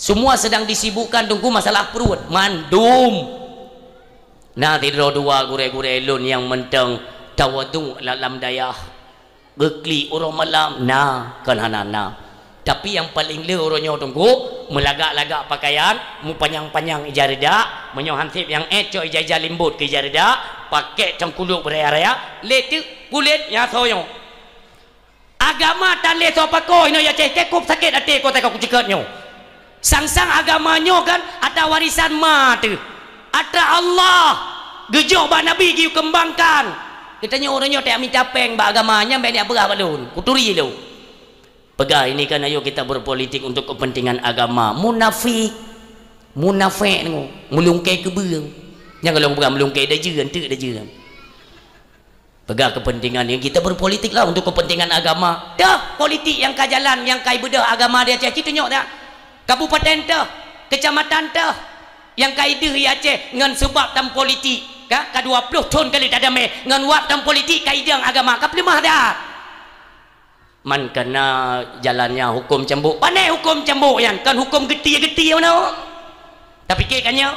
Semua sedang disibukkan tunggu masalah perut mandum. Nah tidur dua gure-gure elun yang menteng tawadu dalam dayah gekli orang malam nah kan hanana. Tapi yang paling le orangnya tunggu melagak-lagak pakaian mu panjang-panjang ijarida menyo hansip yang eco ijajah limbut ke ijarida pakai cengkuluk beraya-raya letu kulit ya soyo agama tan le so pakoi no ya cekup sakit hati ko tak kucikatnyo sang-sang agamanya kan ada warisan mati ada Allah gejok ba nabi giu kembangkan kitanya orangnya tak minta peng ba agamanya mbak dia berah balun kuturi lu pegah ini kan ayo kita berpolitik untuk kepentingan agama munafik melungkai ke beung yang kalau bukan melungkai dah jeran tu dah jeran pegah kepentingan yang kita berpolitik lah untuk kepentingan agama dah politik yang ka jalan yang kai bedah agama dia cek tunjuk dah kabupaten dah kecamatan dah yang kai deh ya cek ngan sebab tam politik ka 20 tahun kali tak ada me ngan wap tam politik kai dang agama ka pelemah dah man kena jalannya hukum cambuk pandai hukum cambuk yang kan hukum geti mana tak fikirkannya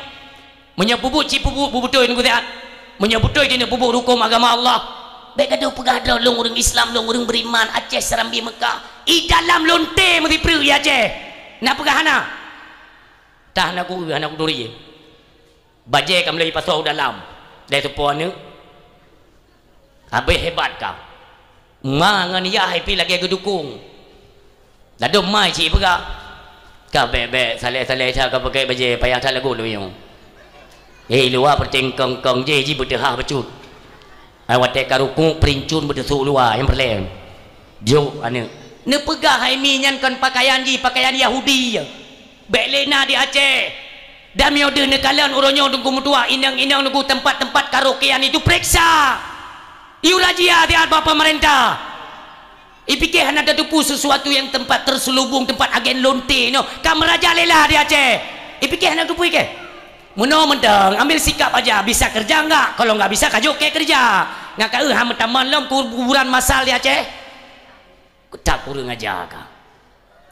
menyebut bubutoi nunggu tak menyebutoi dia bubut hukum agama Allah baik ada pegadau long orang Islam long orang beriman Aceh Serambi Mekah i dalam lonte mesti perlu ya Aceh nak pegahana tah aku duri baje kam lagi pasau dalam dari tu puan ni habis hebat kau mangan ya happy lagi aku dukung dah dom mai cik pegak kau bebek saleh-saleh kau pakai baje payah tak lagu lu yang luar percengkeng je berdehah becut awak tak karuku perincun berdesuk luar yang berlem jauh ane ne pegah hai minyan kan pakaian Yahudi belena di Aceh dan miode ne kalian orangnya tunggu mutua inang tunggu tempat-tempat karaokean itu periksa iu rajia dia apa pemerintah ipikir hana ada tupu sesuatu yang tempat terselubung tempat agen lonte no kamera jalela di Aceh ipikir hana tupu ke menang ambil sikap aja bisa kerja enggak kalau enggak bisa kajuk ke kerja enggak kau ham taman lom kuburan masal di Aceh tak kurang aja ka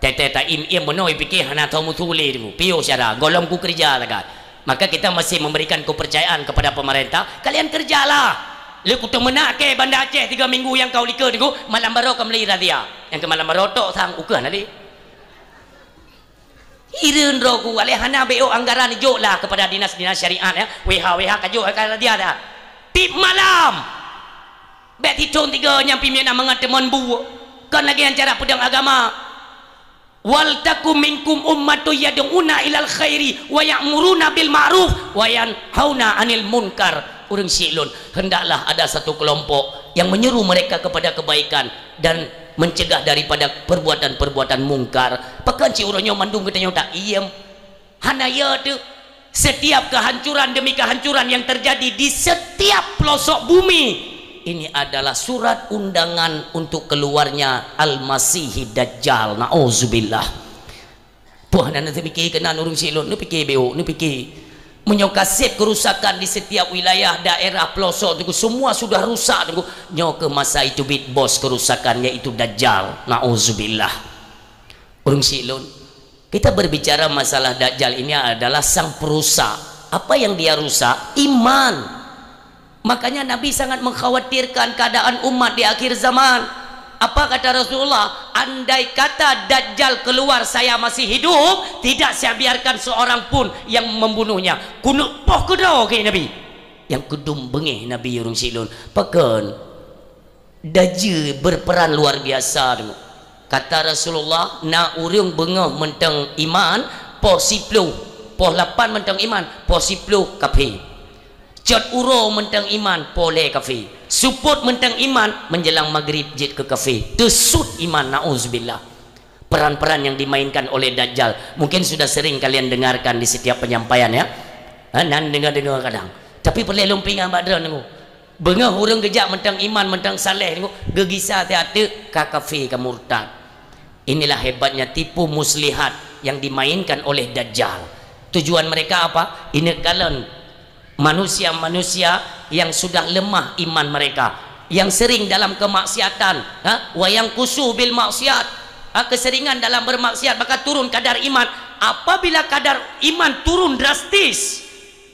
tete ta im meno ipikir hana tahu mutule dulu pio syara golong ku kerja lah maka kita masih memberikan kepercayaan kepada pemerintah kalian kerjalah lu kutu menak ke Banda Aceh 3 minggu yang kau likar tu malam baru kau melih radia yang ke malam baru tok sang ukah nali ireun roku alih hana beo anggaran ijo lah kepada dinas-dinas syariat ya WH kajo ka radia dah tip malam bet hitun 3 nyampi mina mengateman bu kan lagi yang cara pedang agama wal takum minkum ummatu yad'una ilal khairi wa ya'muruna bil ma'ruf wa yanhauna 'anil munkar orang silun hendaklah ada satu kelompok yang menyeru mereka kepada kebaikan dan mencegah daripada perbuatan-perbuatan mungkar pakan ci orangnya mandung katanya tak iem hanaya tu setiap kehancuran demi kehancuran yang terjadi di setiap pelosok bumi ini adalah surat undangan untuk keluarnya Al-Masih Dajjal na'udzubillah puan nanti fikir kenan orang silun nu fikir beo nu fikir menyokasip kerusakan di setiap wilayah daerah pelosok itu semua sudah rusak itu ke masa itu bit bos kerusakannya itu Dajjal na'udzubillah orang silun kita berbicara masalah Dajjal ini adalah sang perusak apa yang dia rusak iman makanya Nabi sangat mengkhawatirkan keadaan umat di akhir zaman apa kata Rasulullah andai kata Dajjal keluar saya masih hidup tidak saya biarkan seorang pun yang membunuhnya kunuk poh kedau ke Nabi yang kedum bengih Nabi urung silun pakan Dajjal berperan luar biasa kata Rasulullah na urung bengah mentang iman poh 10 poh 8 mentang iman poh 10 kafir cat uro mentang iman pole kafir suput mentang iman menjelang maghrib jid ke kafe tesut iman na'udzubillah peran-peran yang dimainkan oleh Dajjal mungkin sudah sering kalian dengarkan di setiap penyampaian ya nan dengar-dengar kadang tapi perlu lumpingan badran nengok bengah orang gejak mentang iman mentang saleh nengok gegisah hati-hati ka kafe ka murtad inilah hebatnya tipu muslihat yang dimainkan oleh Dajjal tujuan mereka apa ini kalian manusia-manusia yang sudah lemah iman mereka yang sering dalam kemaksiatan wayang kusuh bil maksiat keseringan dalam bermaksiat maka turun kadar iman apabila kadar iman turun drastis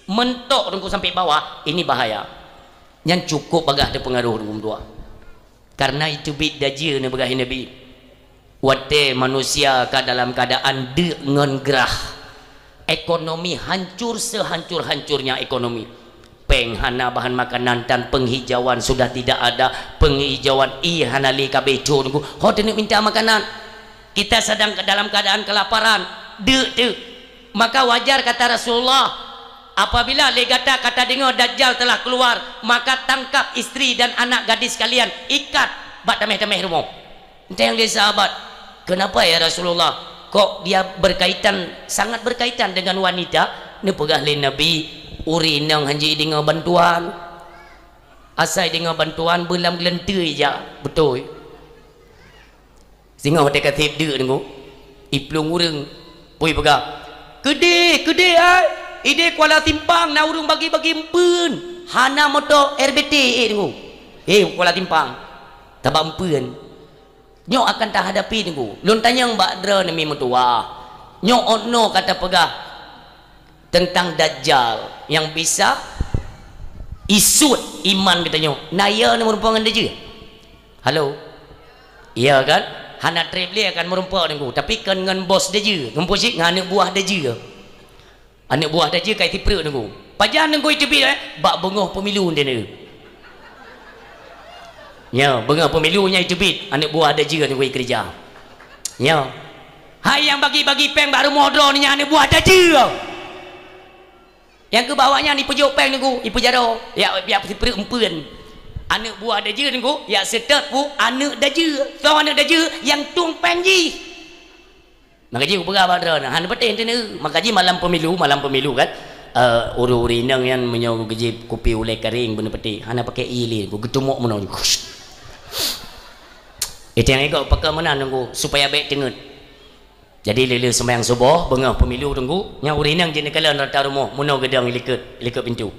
mentok tunggu sampai bawah, ini bahaya. Yang cukup bagah ada pengaruh tunggu tua. Karena itu bid daja ni bagah Nabi. Wate manusia ke dalam keadaan dengan gerah. Ekonomi hancur sehancur-hancurnya ekonomi. Penghana bahan makanan dan penghijauan sudah tidak ada. Penghijauan hanali kabejo tunggu. Ho nak minta makanan. Kita sedang dalam keadaan kelaparan. Maka wajar kata Rasulullah, apabila legata kata dengar Dajjal telah keluar, maka tangkap istri dan anak gadis kalian, ikat bak tameh-tameh rumah. Entah yang dia sahabat, kenapa ya Rasulullah, kok dia berkaitan, sangat berkaitan dengan wanita? Ni pegah le Nabi uri nang hanji dengan bantuan, asai dengan bantuan belam gelentui je, betul. Sehingga hotel katib dia tengok iplung urang pui pegah Kede ai. Ide Kuala Timpang na urung bagi-bagi empeun. Hana moto RBT tengok. Kuala Timpang. Tabak empeun. Nyok akan tak hadapi tengok. Lun tanya Mbak Dra ni mutua. Nyok ono kata pegah tentang Dajjal yang bisa isut iman kita nyok. Naya ni merupakan Dajjal. Halo. Iya kan? Hana traveler akan merumpak tengok. Tapi kan dengan bos Dajjal. Ngomposik dengan anak buah Dajjal. Anak buah Dajjal kai tipre tengok. Pajan tengok itu bak bengah pemilu dia ni. Ya, bengah pemilunya itu bit. Anak buah Dajjal tengok kerja. Ya. Hai yang bagi-bagi peng baru modal ni anak buah Dajjal. Yang ke bawahnya ni pejuk peng tengok, ipu jaro. Ya biar tipre empeun. Anak buah Dajjal tengok, ya setet pu anak Dajjal. So anak Dajjal yang tung peng ji. Maka ji berapa badra nah han betin tu ni. Maka ji malam pemilu kan. Uru-uri nang yang menyau geji kopi ulai kering benda peti. Hana pakai ili ku getumuk meno. Itu yang ikut pakai mana nunggu supaya baik tengut. Jadi lele sembahyang subuh bengah pemilu tunggu nya uri nang je nekalan rata rumah meno gedang liket pintu.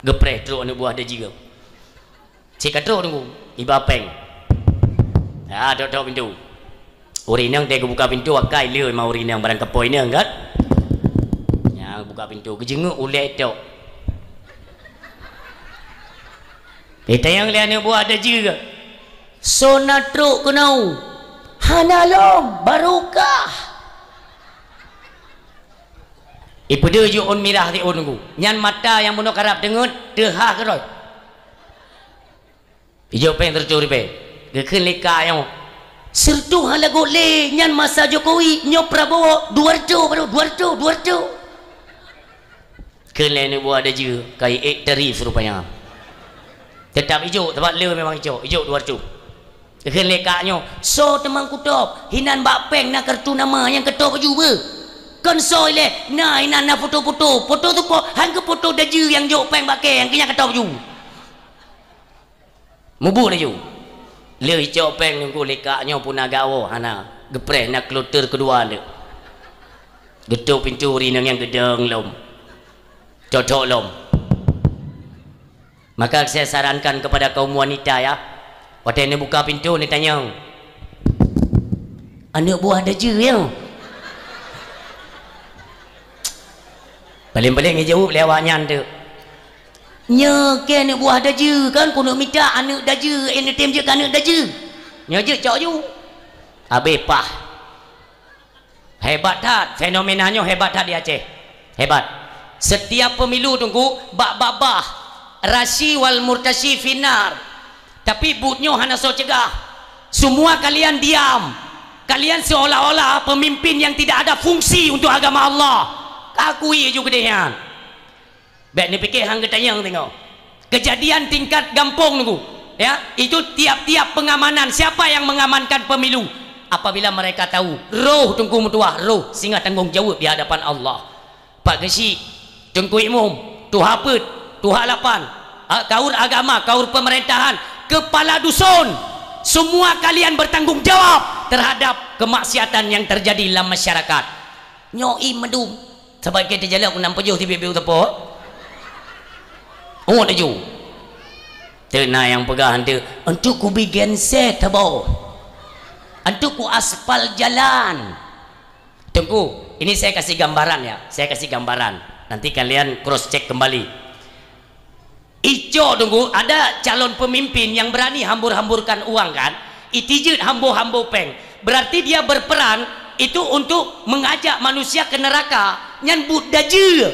Gepreh teruk anak buah Dajjal. Cik katro tunggu iba peng. Dok pintu. Urinang dia buka pintu akai le mau urinang barang kepoi ni kan. Yang buka pintu kejenguk ulai tok. Kita yang lihat buat ada juga. Sonatro kenau. Hanalom barukah. Ipu dia je on mirah di on ku. Nyan mata yang bunuh karap dengut dehah keroi. Ijo peng tercuri pe. Gekun leka yang sertu halago le nyan masa Jokowi nyo Prabowo 200 kelen ni buat ada je kai tarif rupanya tetap hijau tempat le memang hijau 200 kelen lekaknya so temang kutop hinan bak peng nak kartu nama yang ketop baju ber kan so le nah hinan na foto tu po hang ke foto daju yang jok peng bak yang kenya ketop baju mubu daju le hijau peng nunggu lekaknya pun agawo hana gepreh nak kloter kedua ni getuk pintu rinang yang gedeng lom cocok lom. Maka saya sarankan kepada kaum wanita ya, waktu ni buka pintu ni tanya anak buah Dajjal ya paling-paling dia jawab lewatnya tu nya ke anak buah Dajjal kan ku nak minta anak Dajjal anytime je kan anak Dajjal nya je cok ju habis pah hebat tak fenomenanya hebat tak di Aceh hebat setiap pemilu tunggu bak-babah rasi wal murtasi finar tapi butnya hana so cegah semua kalian diam kalian seolah-olah pemimpin yang tidak ada fungsi untuk agama Allah akui juga dia baik ni fikir hang ketanyang tengok kejadian tingkat gampung tunggu ya itu tiap-tiap pengamanan siapa yang mengamankan pemilu apabila mereka tahu roh tunggu mutuah roh sehingga tanggung jawab di hadapan Allah Pak Gesi tunggu imum tuha pet tuha lapan kaur agama kaur pemerintahan kepala dusun semua kalian bertanggung jawab terhadap kemaksiatan yang terjadi dalam masyarakat nyoi medum sebab kita jalan aku nampak jauh tiba-tiba tepo oh ada jauh tenang yang pegang tu untuk ku bikin set tabo untuk ku aspal jalan tunggu Ini saya kasih gambaran ya, saya kasih gambaran. Nanti kalian cross check kembali. Ijo tunggu, ada calon pemimpin yang berani hambur-hamburkan uang kan? Itijut hambo-hambo peng. Berarti dia berperan itu untuk mengajak manusia ke neraka. Nyan Buddha je.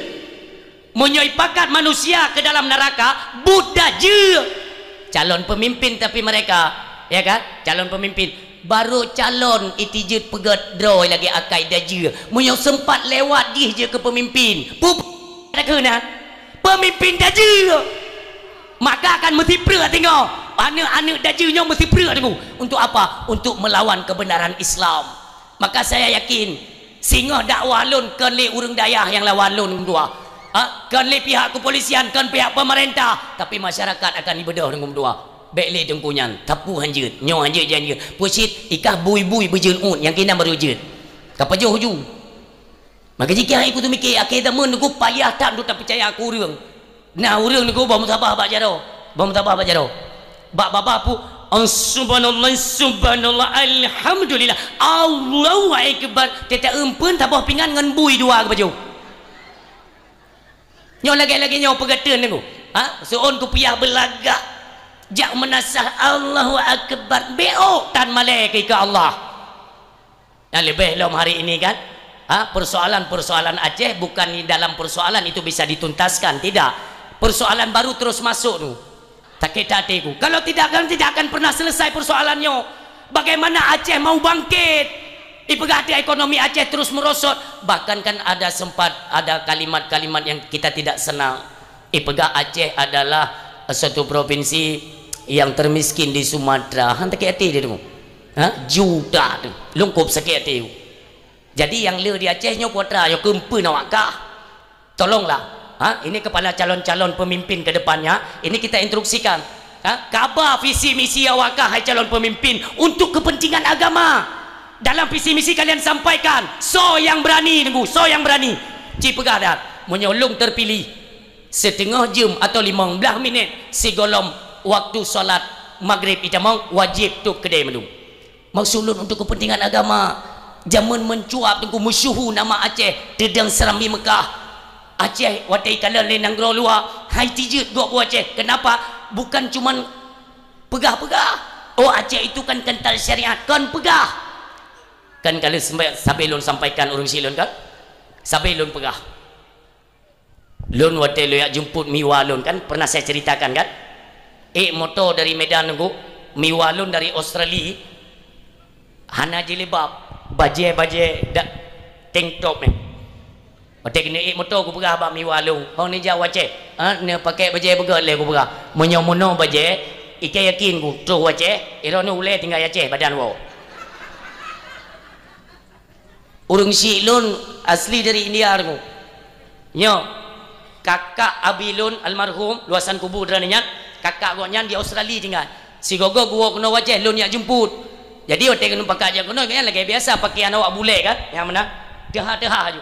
Menyoipakat manusia ke dalam neraka, Buddha je. Calon pemimpin tapi mereka, ya kan? Calon pemimpin. Baru calon itijut pegat draw lagi akai daje munyo sempat lewat dia je ke pemimpin pup ada kena pemimpin daje maka akan mesti pra tengok anak-anak dajenya mesti pra tengok untuk apa? Untuk melawan kebenaran Islam. Maka saya yakin singa dakwah lun kan le urang dayah yang lawan lun dua kan le pihak kepolisian kan pihak pemerintah tapi masyarakat akan dibedah dengan dua baiklah dengkunyan tapu hanjut nyo hanjut janji pusit ikah bui-bui berjeun un yang kena berujud kapa jauh hujung maka jika aku tu mikir akhir zaman aku payah tak tu tak percaya aku urang nah urang aku bawa mutabah bak jaro bak baba pu subhanallah subhanallah alhamdulillah Allahu akbar tetek empeun tabah pingan ngan bui dua ke baju nyo lagi-lagi nyo pegateun aku seon ku payah belagak jak menasah Allahu akbar beo tan malaikat ke Allah. Yang lebih lom hari ini kan persoalan-persoalan Aceh bukan di dalam persoalan itu bisa dituntaskan, tidak, persoalan baru terus masuk tu takut hatiku kalau tidak akan pernah selesai persoalannya. Bagaimana Aceh mau bangkit ipegati ekonomi Aceh terus merosot, bahkan kan ada sempat ada kalimat-kalimat yang kita tidak senang ipega Aceh adalah suatu provinsi yang termiskin di Sumatera. Hantar ke hati dia tu juta tu lungkup sakit hati. Jadi yang le di Aceh nyo putra yo kempe nak kah tolonglah ini kepala calon-calon pemimpin ke depannya ini kita instruksikan kabar visi misi awakah hai calon pemimpin untuk kepentingan agama. Dalam visi misi kalian sampaikan so yang berani tunggu so yang berani ci pegadat menyolong terpilih setengah jam atau 15 minit segolom waktu solat maghrib itamang wajib tu kedai mendung maksulun untuk kepentingan agama. Zaman mencuap tunggu musyuhu nama Aceh dedang serambi Mekah Aceh watai kala lenang gro luar hai tijut gua Aceh. Kenapa? Bukan cuman pegah-pegah oh Aceh itu kan kental syariat kan pegah kan kalau sampai lun sampaikan urang silun kan sampai lun pegah lun watai lo yak jemput miwalun kan pernah saya ceritakan kan motor dari Medan nunggu miwalun dari Australia hana jilbab baje tank top ni otak ni motor aku pegah bak miwalun hang ni jauh Aceh ni pakai baje begat le aku pegah menyomono baje ikai yakin ku tu Aceh ira ni ule tinggal Aceh badan wo urang silun asli dari India aku nyo kakak abilun almarhum luasan kubur drananya kakak gua nyan di Australia tinggal si gogo gua kena wajah lun yak jemput jadi otak kena pakai aja kena kan lagi biasa pakaian awak bule kan yang mana tehah je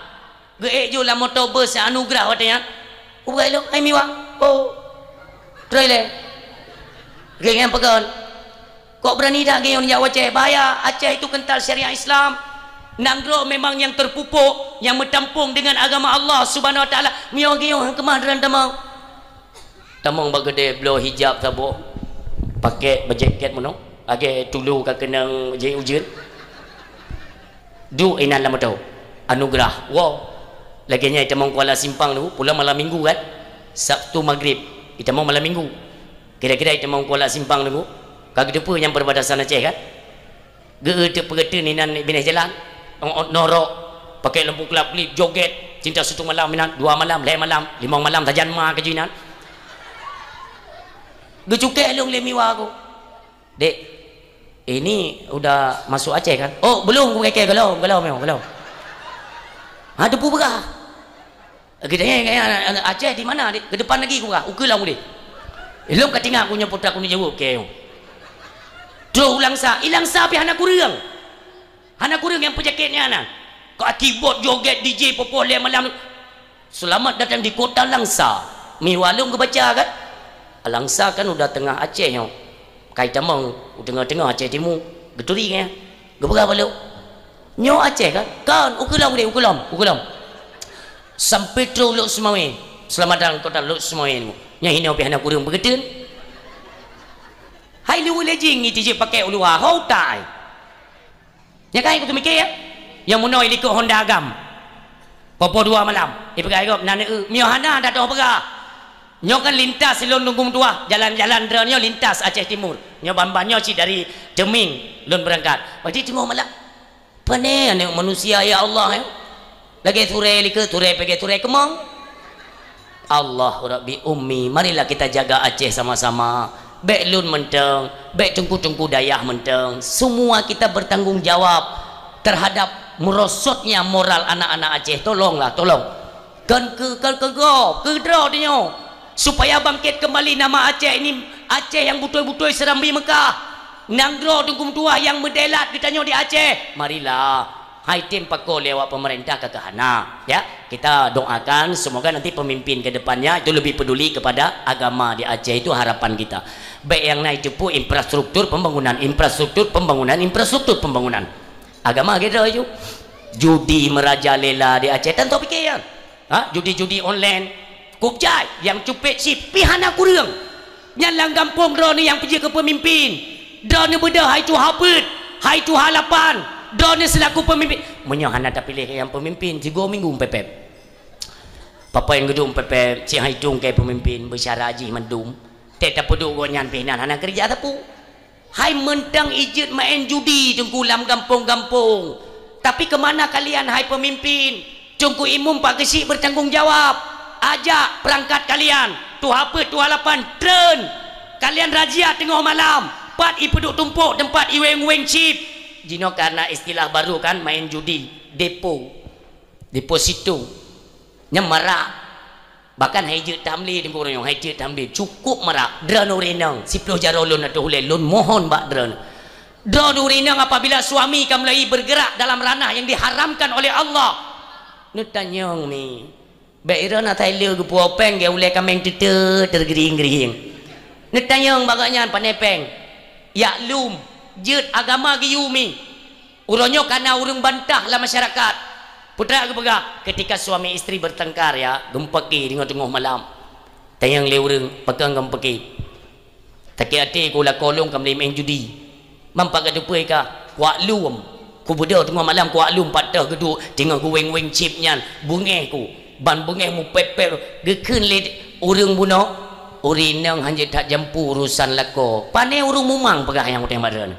geek je lah motor bus anugerah watanya ubai lo ai miwa trailer geng yang pegal kok berani dah geng yang wajah bahaya Aceh itu kental syariat Islam. Nanggro memang yang terpupuk yang mentampung dengan agama Allah Subhanahu wa taala. Miyo-giyo kemaharan tamang. Tamang bagede blow hijab sabo. Pakai berjaket mono. Age tulu ka kena je ujian. Du inan lama tau. Anugerah. Wow. Laginya tamang Kuala Simpang tu pulang malam Minggu kan. Sabtu maghrib. Tamang malam Minggu. Kira-kira tamang Kuala Simpang tu. Kagak depa yang perbatasan Aceh kan. Ge pereta ni nan binah jalan. Norok pakai lampu kelap klip joget cinta satu malam minan 2 malam 5 malam 5 malam tajan ma ke jinan ge cukai long le miwa aku dek ini udah masuk Aceh kan oh belum aku keke galau memang galau ada pu begah gedenya Aceh di mana dek ke depan lagi aku begah ukul lah aku dek ilong katinga aku nyebut aku ni jawab ke do ulangsa ilangsa pi anak kurang anak kurang yang pejaketnya anak kau keyboard joget DJ popular malam selamat datang di kota Langsa miwalung ke baca kan Langsa kan udah tengah Aceh yo kai tamang tengah-tengah Aceh Timur geturi kan geberapa lu nyo Aceh kan ukulom sampai terus luk semawin selamat datang kota luk semawin nya hina pihana kurang bergeden hai lu lejing itu je pakai ulua hau tai nya kai aku tu mikir ya yang munoi likut Honda Agam popo 2 malam ipegai gop nana mio hana dah tahu pegah nyo kan lintas lon lunggung tua jalan-jalan dronyo lintas Aceh Timur nyo bambanyo ci dari Jeming lon berangkat berarti tengok malam pane anak manusia ya Allah ya lagi turai lika turai pergi turai kemang Allah Rabbi Ummi marilah kita jaga Aceh sama-sama baik lun menteng baik tengku-tengku dayah menteng semua kita bertanggungjawab terhadap merosotnya moral anak-anak Aceh tolong kan ke draw dia supaya bangkit kembali nama Aceh ini Aceh yang betul-betul serambi Mekah nanggro tunggung tua yang mendelat ditanya di Aceh marilah hai tim pakol lewat pemerintah ke Kahana ya kita doakan semoga nanti pemimpin ke depannya itu lebih peduli kepada agama di Aceh itu harapan kita baik yang naik cepu infrastruktur pembangunan agama kita itu judi merajalela di Aceh tentu pikiran judi online kupjai yang cupit si pihana kurang nyalang kampung drone yang pergi ke pemimpin drone beda hai tu habet hai tu halapan drone selaku pemimpin menyohana tak pilih yang pemimpin 3 minggu pepep papa yang gedung pepep si hai tung ke pemimpin bersyara haji mendum tak peduk gonyan pinan hana kerja tapu hai mentang ijit main judi tengkulam kampung-kampung tapi kemana kalian hai pemimpin tungku imum pak gesik bertanggungjawab ajak perangkat kalian tu apa tu halapan tren kalian razia tengah malam pat ipeduk tumpuk tempat iweng-weng chip jino karena istilah baru kan main judi deposito nyemarak bahkan hijau tamli di kurang hijau tamli cukup merak drone urinang 10 jarolun atau hulai lun mohon bak drone urinang apabila suami kamu lagi bergerak dalam ranah yang diharamkan oleh Allah nutanyong mi baira na Thailand ke puopeng ke ulai kameng tergering-gering nutanyong bagaknya panepeng yaklum jut agama giyumi uronyo karena urung bantah lah masyarakat putra ke pegah ketika suami istri bertengkar ya gempeki di tengah malam tayang le urung pegang gempeki taki ati ku la kolong kam main judi mampak ke depai ka waklum ku bedo tengah malam ku waklum patah geduk tengah ku weng-weng chip nyan bungeh ku ban bungeh mu pepper gekeun le urung buno urinang hanya tak jampu urusan lako pane urung mumang pegah yang utang badan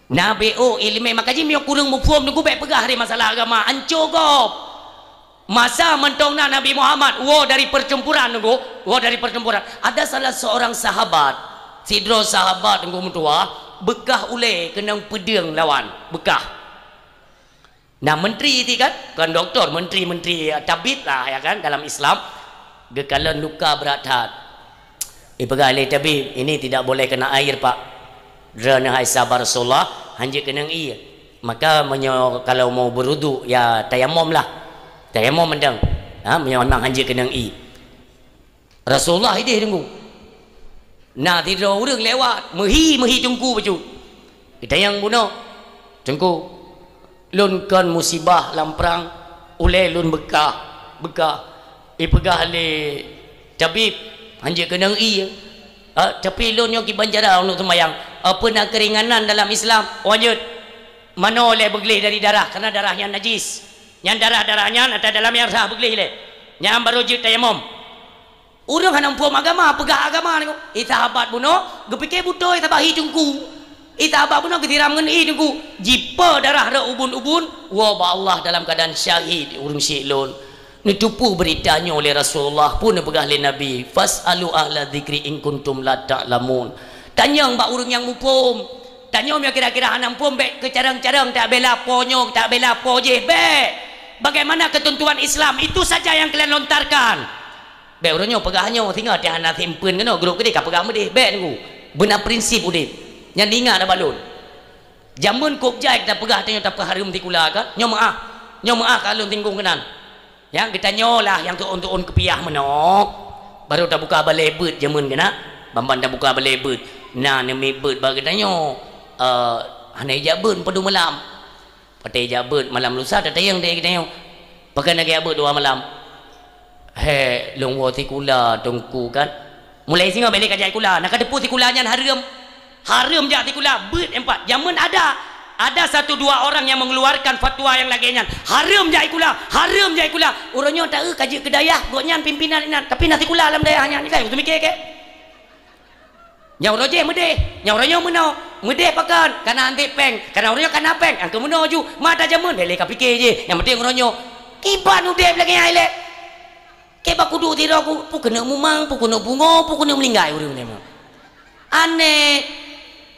nabi ilmi makaji mio kurang mufum nunggu baik pegah hari masalah agama ancur gop masa mentongna Nabi Muhammad dari percampuran ada salah seorang sahabat sidro sahabat nunggu mentua bekah ule kenang pedang lawan bekah nah menteri itu kan doktor menteri tabib lah ya kan dalam Islam gekalan luka berat hat pegah le tabib ini tidak boleh kena air pak Rana hai sabar Rasulullah hanya kena iya maka kalau mau berudu ya tayamum lah tayamum mendang memang hanya kena i Rasulullah ini tunggu nah tidak orang lewat mehi tunggu baju kita yang bunuh tunggu lun kan musibah lamprang ulai lun bekah pegah le tabib hanya kena i tapi lun yang kibanjara untuk sembahyang apa nak keringanan dalam Islam wajib mana oleh beglih dari darah karena darahnya najis yang darahnya atau dalam yang sah beglih le yang baru jut tayamum urang hanam puam agama pegah agama ni sahabat buno gepikir butoy tabahi tungku sahabat buno getiram ngen tungku jipa darah ra ubun-ubun wa ba Allah dalam keadaan syahid urang silun nitupu beritanya oleh Rasulullah pun pegah le Nabi fasalu ahla dzikri in kuntum la ta'lamun tanya mbak urang yang mupum tanya yang kira-kira hanam pum bek ke carang-carang tak bela ponyo tak bela pojeh bek bagaimana ketentuan Islam itu saja yang kalian lontarkan bek urangnya pegahnya tinggal dia hana simpen kan grup gede ka pegah medeh bek niku benar prinsip udip yang ingat ada balun jamun kopjai kita pegah tanya tak harum tikula kan nyo maah kalau tinggung kenan yang kita nyolah yang tu untuk kepiah menok baru tak buka balebut jamun kena bamban tak buka balebut nah nemi bet bagi tanya hanai jabun pedu malam Patai jabut malam lusa tak tayang dia kita tengok. Pakai nak jabut 2 malam. He long wo tikula tungku kan. Mulai singa balik kajai kula. Nak depu tikulanya haram. Haram je tikula beut empat. Zaman ada 1-2 orang yang mengeluarkan fatwa yang laginya. Haram je ikula, haram je ikula. Orangnya tak kaji kedayah, goknya pimpinan ini. Tapi nanti kula alam dayahnya ni kan. Untuk mikir ke? Yang roje medeh, yang orangnya menau, medeh pakan. Karena anti peng, karena orangnya kana peng. Angke menau ju, mata jamun beli ka fikir je. Yang penting orangnya kiban udeh lagi aile. Ke ba kudu tiro ku, pu kena mumang, pu kena bungo, pu kena melinggai urang ni. Aneh.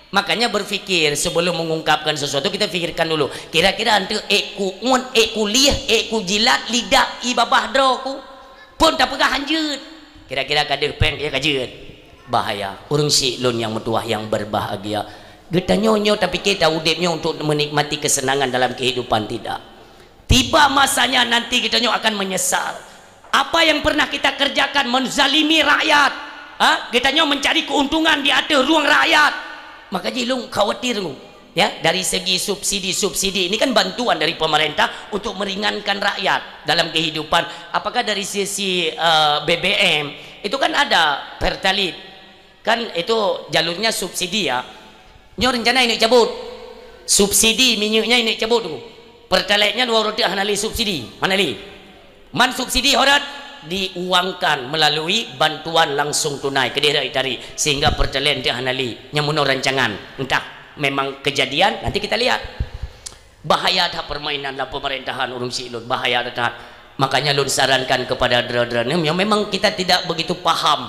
Makanya berfikir sebelum mengungkapkan sesuatu kita fikirkan dulu. Kira-kira antu eku ngun, eku liah, eku jilat, lidah, ibabah droku pun tak pegah hanjut. Kira-kira kader peng dia kajut. Bahaya. Urang si lon yang metuah yang berbahagia. Kita nyonyo tapi kita udipnya untuk menikmati kesenangan dalam kehidupan tidak. Tiba masanya nanti kita nyo akan menyesal. Apa yang pernah kita kerjakan menzalimi rakyat. Kita nyo mencari keuntungan di atas ruang rakyat. Maka jilung khawatir ya dari segi subsidi ini kan bantuan dari pemerintah untuk meringankan rakyat dalam kehidupan. Apakah dari sisi BBM itu kan ada Pertalite kan itu jalurnya subsidi ya. Nyo rencana ini cabut subsidi minyaknya ini cabut tu. Pertalite-nya 2 roti hanali subsidi hanali man subsidi horat diuangkan melalui bantuan langsung tunai ke daerah itari sehingga pertalite dia hanali nyamuno rancangan entah memang kejadian nanti kita lihat. Bahaya dah permainan dalam pemerintahan urung si lun bahaya dah. Makanya lun sarankan kepada dera-dera yang memang kita tidak begitu paham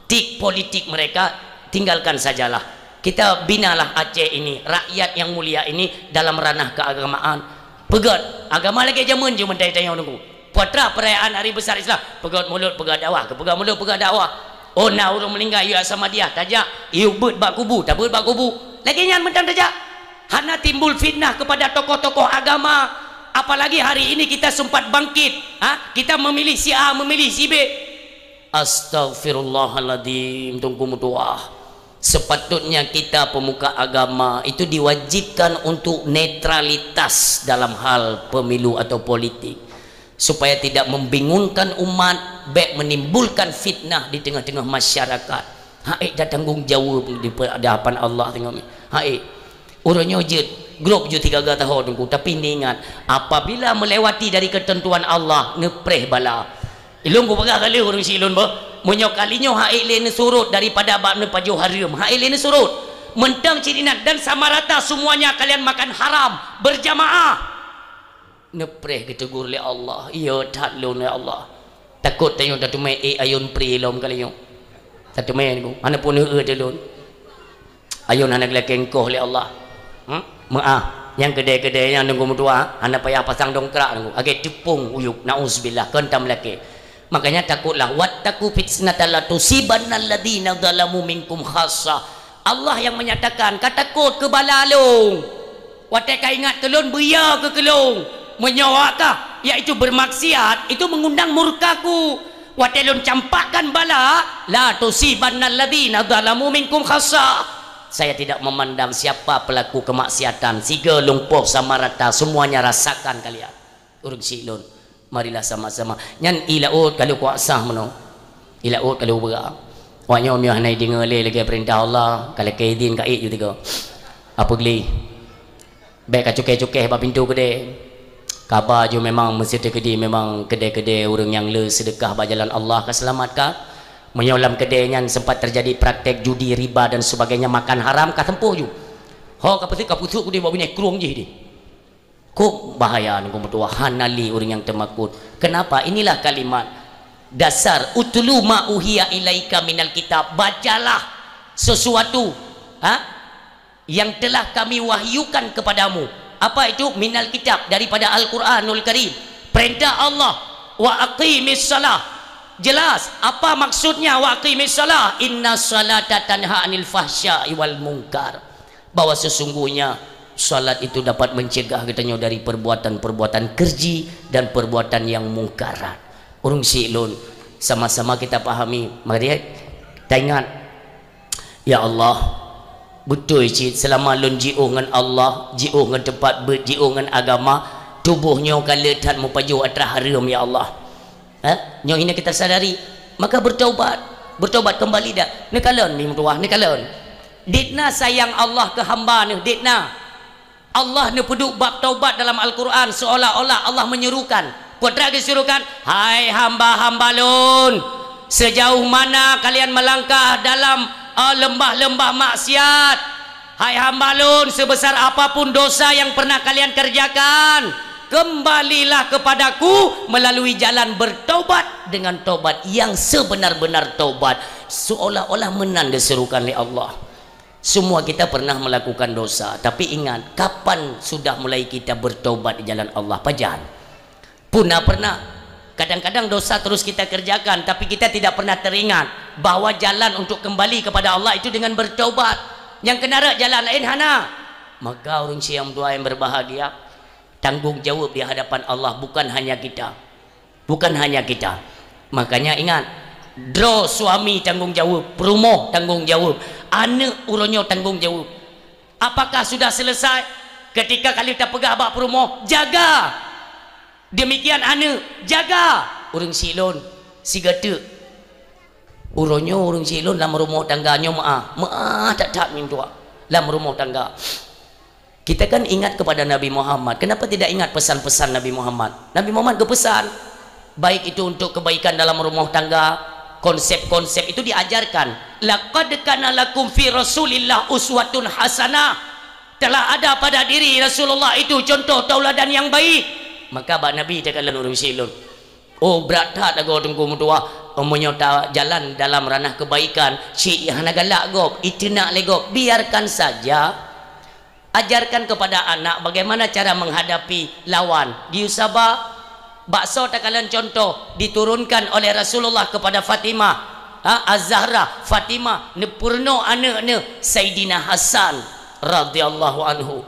tik politik mereka, tinggalkan sajalah. Kita binalah Aceh ini, rakyat yang mulia ini dalam ranah keagamaan. Pegat agama lagi jamun je mentai tanya nunggu. Putra perayaan hari besar Islam pegat mulut pegat dakwah pegat mulut pegat dakwah. Oh na urang melinggai you sama dia tajak you beut bak kubu tak beut bak kubu lagi nyan mentang tajak hana timbul fitnah kepada tokoh-tokoh agama. Apalagi hari ini kita sempat bangkit kita memilih si A memilih si B. Astagfirullahaladzim tunggu mutuah. Sepatutnya kita pemuka agama itu diwajibkan untuk netralitas dalam hal pemilu atau politik supaya tidak membingungkan umat, baik menimbulkan fitnah di tengah-tengah masyarakat. Haik dah tanggung jawab di hadapan Allah tengok ni. Haik orangnya je grup je 3 tahun tunggu tapi ni ingat apabila melewati dari ketentuan Allah nepreh bala. Ilung ko pagak kali orang si ilun ba. Munyo kalinyo haik le surut daripada bab ne pajo haram. Haik le surut. Mentang cirinat dan sama rata semuanya kalian makan haram berjamaah. Nepreh ditegur oleh Allah. Iya tak lun oleh Allah. Takut tayong tatu mai ayun pri lom kali yo. Tatu mai ni mana pun de lun. Ayun anak lelaki engkau oleh Allah. Maaf yang kedai-kedai yang nunggu mutua anda payah pasang dongkrak nunggu agak tepung uyuk nauzubillah kentam lelaki. Makanya takutlah wattaqu fitnatan la tusibanna alladziina zalamu minkum khassa. Allah yang menyatakan katakut ke balalung. Watai ka ingat kelun beya ke kelung. Menyawakah iaitu bermaksiat itu mengundang murkaku. Watelun campakkan bala la tusibanna alladziina zalamu minkum khassa. Saya tidak memandang siapa pelaku kemaksiatan siga lumpuh sama rata semuanya rasakan kalian. Urung silun marilah sama-sama nyan ilaut kalau kuasa meno ilaut kalau berak waknya miah nai dengar lagi perintah Allah kalau kaidin ka ik juga apa geli baik ka cukai-cukai ba pintu kedai kabar je memang masjid kedai memang kedai-kedai orang yang le sedekah ba jalan Allah keselamatkan menyolam kedai nyan sempat terjadi praktek judi riba dan sebagainya makan haram ka tempuh ju ho ka putuk ku dia bawa bunyi kerung je dia kok bahaya ni kumtua hanali orang yang temakut. Kenapa? Inilah kalimat dasar utlu ma uhiya ilaika minal kitab. Bacalah sesuatu yang telah kami wahyukan kepadamu. Apa itu? Minal kitab, daripada Al-Quranul Karim. Perintah Allah wa aqimis salah. Jelas apa maksudnya wa aqimis salah? Inna salata tanha anil fahsya'i wal munkar. Bahwa sesungguhnya salat itu dapat mencegah katanya dari perbuatan-perbuatan keji dan perbuatan yang mungkarat. Urung silun sama-sama kita pahami. Mari kita ingat ya Allah betul cik, selama lun jiu dengan Allah, jiu dengan tempat jiu dengan agama, tubuhnya kalau tak mupaju atas haram ya Allah. Yang ini kita sadari, maka bertaubat kembali dah. Ni kalon ni mutuah, ni kalon. Ditna sayang Allah ke hamba ni, ditna. Allah ni peduk bab taubat dalam Al-Quran seolah-olah Allah menyerukan. Kuadrat disuruhkan, hai hamba-hamba lun, sejauh mana kalian melangkah dalam lembah-lembah maksiat, hai hamba lun, sebesar apapun dosa yang pernah kalian kerjakan, kembalilah kepadaku melalui jalan bertaubat dengan taubat yang sebenar-benar taubat. Seolah-olah menanda serukan oleh Allah. Semua kita pernah melakukan dosa, tapi ingat, kapan sudah mulai kita bertaubat di jalan Allah? Pajan pernah. Kadang-kadang dosa terus kita kerjakan, tapi kita tidak pernah teringat bahwa jalan untuk kembali kepada Allah itu dengan bertaubat. Yang kenara jalan lain hana. Maka orang yang doa yang berbahagia, tanggung jawab di hadapan Allah bukan hanya kita, bukan hanya kita. Makanya ingat, draw suami tanggung jawab, perumoh tanggung jawab, anak uronyo tanggung jawab. Apakah sudah selesai? Ketika kali kita pegang abak perumoh, jaga. Demikian anak, jaga. Orang silon, si gata uronyo orang silon dalam rumah tangganya maaf tak minta dalam rumah tangga. Kita kan ingat kepada Nabi Muhammad. Kenapa tidak ingat pesan-pesan Nabi Muhammad? Nabi Muhammad berpesan, baik itu untuk kebaikan dalam rumah tangga, konsep-konsep itu diajarkan. Laqad kana lakum fi Rasulillah uswatun hasanah. Telah ada pada diri Rasulullah itu contoh tauladan yang baik. Maka bak Nabi cakap lalu orang silon, oh berat tak dah kau tunggu mutua menyota jalan dalam ranah kebaikan. Cik yang nak galak gob, itu nak legop, biarkan saja. Ajarkan kepada anak bagaimana cara menghadapi lawan. Diusabah bakso takalan contoh diturunkan oleh Rasulullah kepada Fatimah, Az-Zahra, Fatimah nepurno anak-anak Sayyidina Hasan radhiyallahu anhu.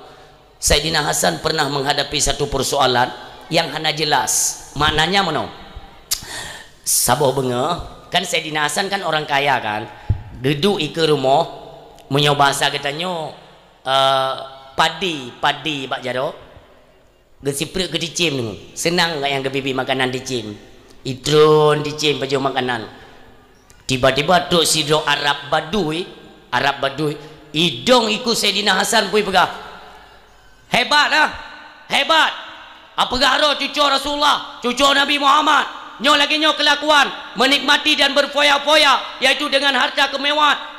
Sayyidina Hasan pernah menghadapi satu persoalan yang hanya jelas. Maknanya mana? Saboh benga kan Sayyidina Hasan kan orang kaya kan, duduk ke rumah menyoba bahasa katanya padi bak jaro gesipre ke dicim ni senang gak yang ke bibi makanan dicim itron dicim baju makanan. Tiba-tiba tu si do Arab Badui idong ikut Sayyidina Hasan pui pegah hebat lah, hebat apa garo cucu Rasulullah, cucu Nabi Muhammad, nyo lagi nyo kelakuan menikmati dan berfoya-foya yaitu dengan harta kemewahan.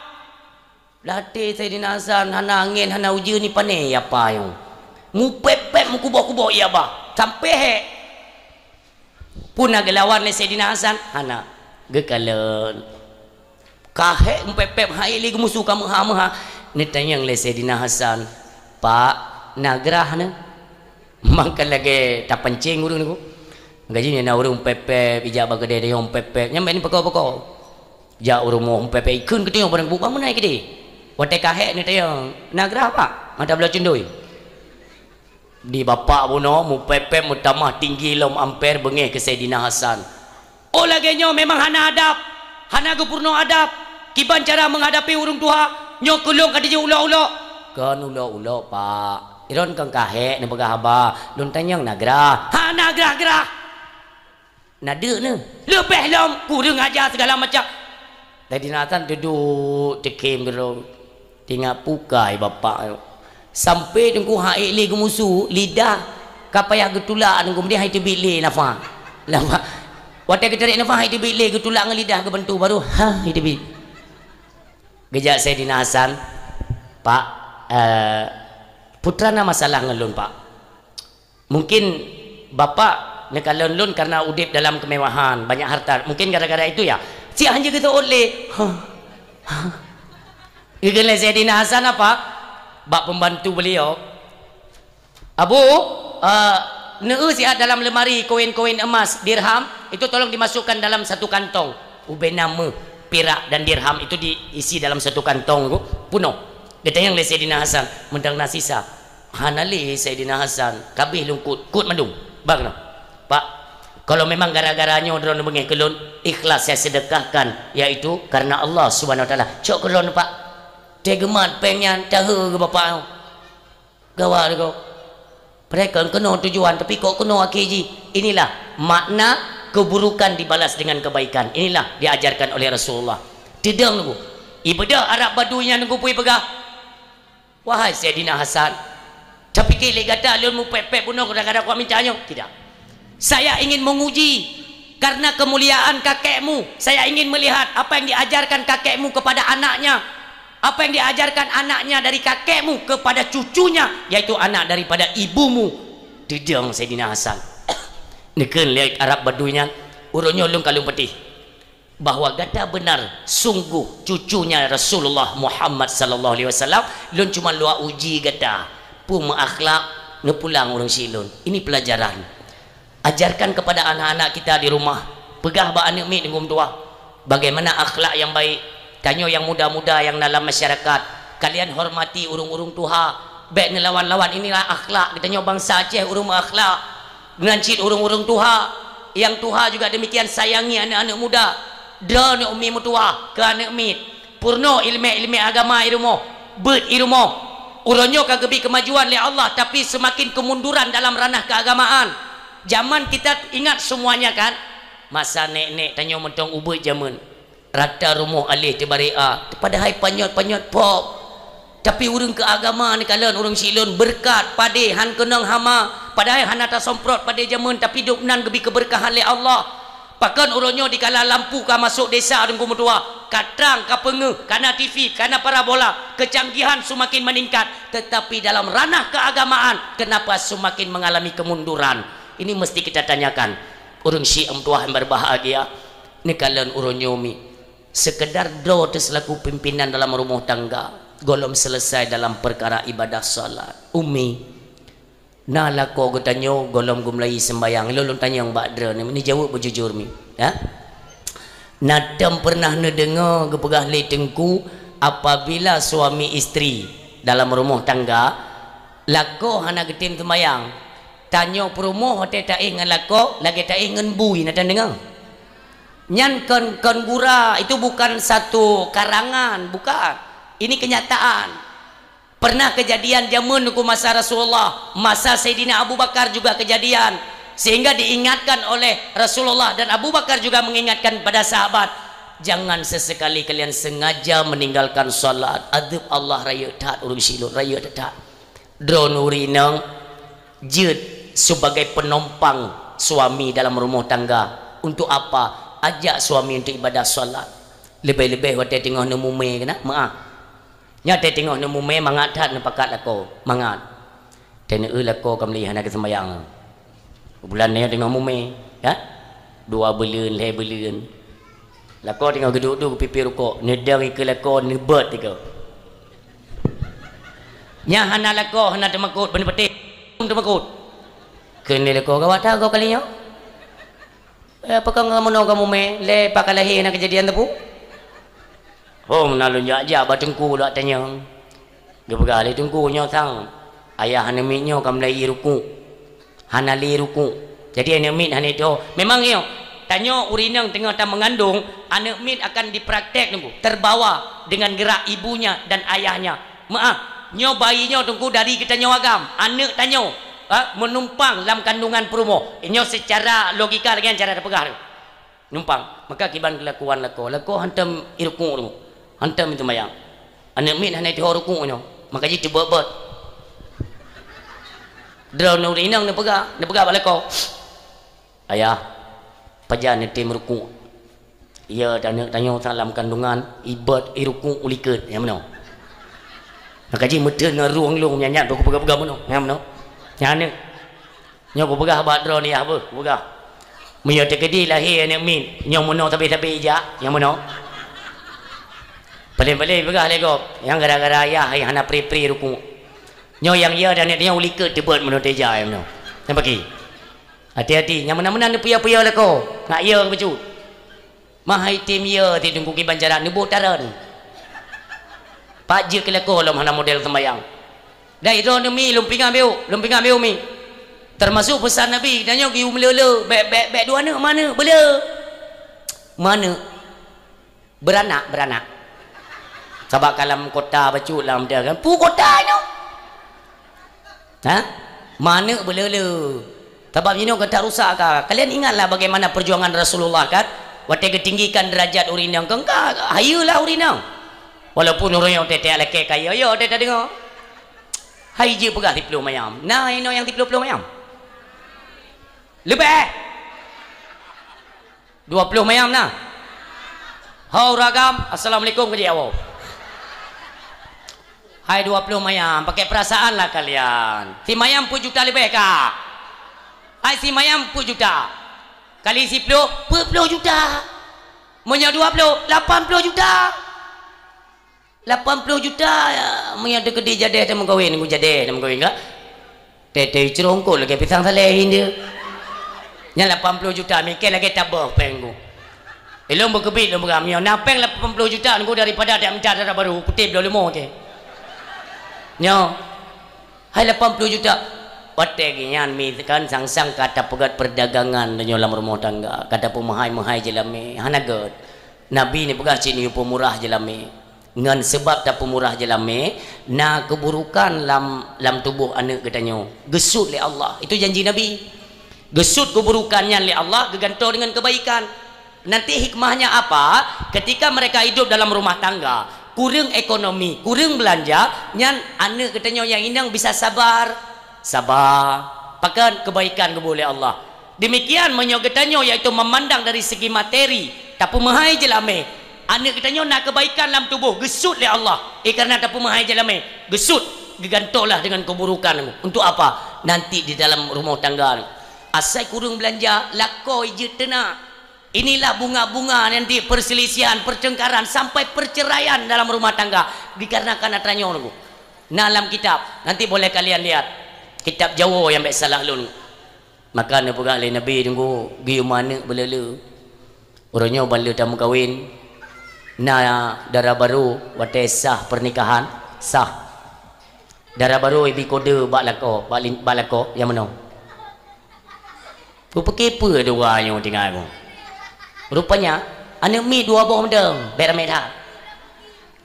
Latih Sayyidina Hasan hana angin hana uji ni pane apa yang mu pepep mu kubok-kubok ya bah sampai he pun agelawan le Sayyidina Hasan hana gekalan kahe mu pepep hai li musuh kamu ha ni tanyang le Sayyidina Hasan, Pak nagrah na mangkal lagi tak pencing urang niku gaji ni na urang pepep ijak ba gede dia pepep nyampe ni pekau-pekau ja urang mo pepep ikun ke dia barang bukan munai gede wate kahek ni tayang nagrah pak mata belah cendoi di bapak buno mu pepep mu tamah tinggi lom ampere bengeh ke Sayyidina Hasan. Oh lagi nyo memang hana adab, hana gepurno adab kiban cara menghadapi urang tua nyo kulung ka dia ulo-ulo kan ulo-ulo pak iron kang kahek ni pegah haba lun tanyang nagrah ha nagrah-grah nade ne lebih lom kurang ajar segala macam. Sayyidina Hasan duduk tekim dulu tinggal pukai bapak sampai tunggu haik li ke musuh lidah kapayah getulak tunggu dia hai tebik li nafa watai ke tarik nafa hai tebik li getulak dengan lidah ke bentu baru hai tebik gejak Sayyidina Hasan, Pak putra na masalah ngelun pak mungkin bapak nekalon lun karena udip dalam kemewahan banyak harta mungkin gara-gara itu ya si hanya kita oleh Igel Sayyidina Hasan apa? Bak pembantu beliau. Abu, sihat dalam lemari koin-koin emas, dirham itu tolong dimasukkan dalam satu kantong. Ubay nama, perak dan dirham itu diisi dalam satu kantong itu penuh. Dia yang Sayyidina Hasan mendang nasisa. Hanali Sayyidina Hasan, kabih lungkut, kut mandung. Bang, Pak, kalau memang gara-garanya drone bengeh kelon, ikhlas saya sedekahkan yaitu karena Allah Subhanahu wa taala. Cok kelon Pak. Tegemat pengen tahu ke bapak kau. Gawat kau. Mereka kena tujuan tapi kok kena akhir. Inilah makna keburukan dibalas dengan kebaikan. Inilah diajarkan oleh Rasulullah. Tidak nunggu. Ibadah Arab Baduinya nunggu pui pegah. Wahai Sayyidina Hasan. Tapi kile kata alun mu pepek bunuh kadang-kadang kau mintanya. Tidak. Saya ingin menguji karena kemuliaan kakekmu. Saya ingin melihat apa yang diajarkan kakekmu kepada anaknya. Apa yang diajarkan anaknya dari kakekmu kepada cucunya, yaitu anak daripada ibumu. Tidak Sayyidina Hasan. Neken lihat Arab Baduinya urutnya ulung kalung putih. Bahwa gata benar sungguh cucunya Rasulullah Muhammad sallallahu alaihi wasallam lun cuma luar uji gata pu akhlak ne pulang urang silun. Ini pelajaran. Ajarkan kepada anak-anak kita di rumah. Pegah ba anak mi dengan tua. Bagaimana akhlak yang baik. Tanya yang muda-muda yang dalam masyarakat, kalian hormati urung-urung tuha. Baik ni lawan-lawan inilah akhlak. Kita tanya bangsa Aceh urung akhlak. Ngancit urung-urung tuha. Yang tuha juga demikian sayangi anak-anak muda. Dra ni umi mutua ke anak mit. Purno ilmu agama irumo. Bet irumo. Uronyo kagebi kemajuan oleh Allah tapi semakin kemunduran dalam ranah keagamaan. Zaman kita ingat semuanya kan. Masa nek-nek tanya mentong ubet zaman. Rata rumah alih tebaria padahal panyot-panyot pop tapi urang keagama ni kalian urang silun berkat pade han kenang hama padahal han atas somprot pada zaman tapi duk nan gebi keberkahan le Allah pakan urangnya di kala lampu ka masuk desa dengan kumatua katrang ka penge kana TV kana parabola kecanggihan semakin meningkat tetapi dalam ranah keagamaan kenapa semakin mengalami kemunduran ini mesti kita tanyakan urang Syiah tuah yang berbahagia ni kalian urangnya mi sekedar do selaku pimpinan dalam rumah tangga golom selesai dalam perkara ibadah salat umi na lako gutanyo golom gumlai sembayang lulun tanya yang badra ni jawab berjujur mi ya nadam pernah nedengar gepegah le tengku apabila suami isteri dalam rumah tangga lako hana getim sembayang tanya perumoh hotel tak ingan lako lagi tak ingan bui nak dengar nyan kon gura itu bukan satu karangan bukan ini kenyataan pernah kejadian zaman hukum masa Rasulullah masa Sayyidina Abu Bakar juga kejadian sehingga diingatkan oleh Rasulullah dan Abu Bakar juga mengingatkan pada sahabat jangan sesekali kalian sengaja meninggalkan salat adab Allah raya tat urung silur raya tat dronurinang jid sebagai penumpang suami dalam rumah tangga untuk apa ajak suami untuk ibadah solat lebih-lebih waktu tengok nemu me kena maaf nyata tengok nemu me mangat tak nampakat lako mangat dan lako kam lihat nak sembahyang bulan ni tengok mume ya 2 bulan 3 bulan lako tengok duduk pipi rukuk nedang ke lako nebet tiga nya hana lako hana temakut benih petik temakut kene lako kawat kau kalinya apakah kamu nak kamu me le pakalahi nak kejadian tu oh menalun ja batengku dak tanya dia begali tengku nyo sang ayah haneminyo kam lai ruku hanali ruku jadi anak mit han itu memang yo tanya urinang tengah tak mengandung anak mit akan dipraktek tunggu terbawa dengan gerak ibunya dan ayahnya maaf nyo bayinya tunggu dari kita nyawagam anak tanya menumpang dalam kandungan perumo ini secara logika dengan cara terpegah numpang maka kiban kelakuan lako hantam irku tu hantam itu mayang anak min hanai tihor ruku nyo maka jadi tebet drone urinang ne pegah balako ayah pajan tim ruku ia dan tanya dalam kandungan ibat iruku uliket yang mana maka jadi meten ruang long nyanyi pegah mana yang mana nyane nyo pegah badro ni apa pegah menyo tekedi lahir anak min nyo mono tapi ja yang mono paling-paling pegah lego yang gara-gara ayah yang hana pri-pri ruku nyo yang ia dan dia uliket tebet mono teja yang mono yang bagi hati-hati yang mana-mana ni puya-puya leko nak ia ke becu mahai tim ia ti tunggu ki banjaran ni botaran pak je ke leko lam hana model sembayang dah itu mi lumpingan beu mi termasuk pesan Nabi dan yo giu melele bek dua anak mana bela mana beranak Sebab kalam kota bacu lam dia kan pu kota no. Ha? Mana belele. Sebab ini kata rusak ka. Kalian ingatlah bagaimana perjuangan Rasulullah kan? Waktu ketinggikan derajat urinang kan hayalah urinang. Walaupun orang yang tetek lelaki kaya yo tetek dengar. Hai je pegah 30 mayam. Nah ini yang 30 mayam. Lebih 20 mayam nah. Hau ragam. Assalamualaikum ke awak. Hai 20 mayam, pakai perasaan lah kalian. Si mayam pun juta lebih kak. Hai si mayam pun juta. Kali si 10 juta. Punya 20, 80 juta. 80 juta ya. Punya ada kedai jadah sama kawin. Aku jadah sama kawin kak. Teteh cerongkol lagi pisang salehin dia. Yang 80 juta, mikir lagi tabah pengku. Elong berkebit, elong beramnya. Napeng 80 juta, aku daripada ada minta darah baru. Kutip dah lemah ke. Nyo, hai 80 juta. Wate ginyan mi kan sang-sang kata pegat perdagangan dan dalam rumah tangga. Kata pemahai-mahai jelame. Hanagot. Nabi ni pegah cini pemurah jelame. Ngan sebab tak pemurah jelame, na keburukan lam tubuh anak katanya. Gesut oleh Allah. Itu janji Nabi. Gesut keburukannya oleh Allah gegantung dengan kebaikan. Nanti hikmahnya apa? Ketika mereka hidup dalam rumah tangga, kurang ekonomi, kurang belanja, nyan anak katanya yang inang bisa sabar, pakan kebaikan keboleh Allah. Demikian menyogetanyo yaitu memandang dari segi materi, tapi mahai jelame. Anak katanya nak kebaikan dalam tubuh, gesut oleh Allah. Kerana tapi mahai jelame, gesut, gegantollah dengan keburukan. Untuk apa? Nanti di dalam rumah tangga. Asal kurang belanja, lakoi je tenak. Inilah bunga-bunga nanti perselisihan, pertengkaran sampai perceraian dalam rumah tangga dikarenakan atanya nunggu. Dalam kitab nanti boleh kalian lihat kitab Jawa yang baik salah lun. Maka ne pegak le Nabi tunggu gi mana belele. Orangnya bala tamu kawin. Na darah baru wate sah pernikahan sah. Darah baru ibi kode bak lako yang mana? Ku pekepa ada orang yang tinggal aku. Rupanya anak mi 2 buah mendeng berameda.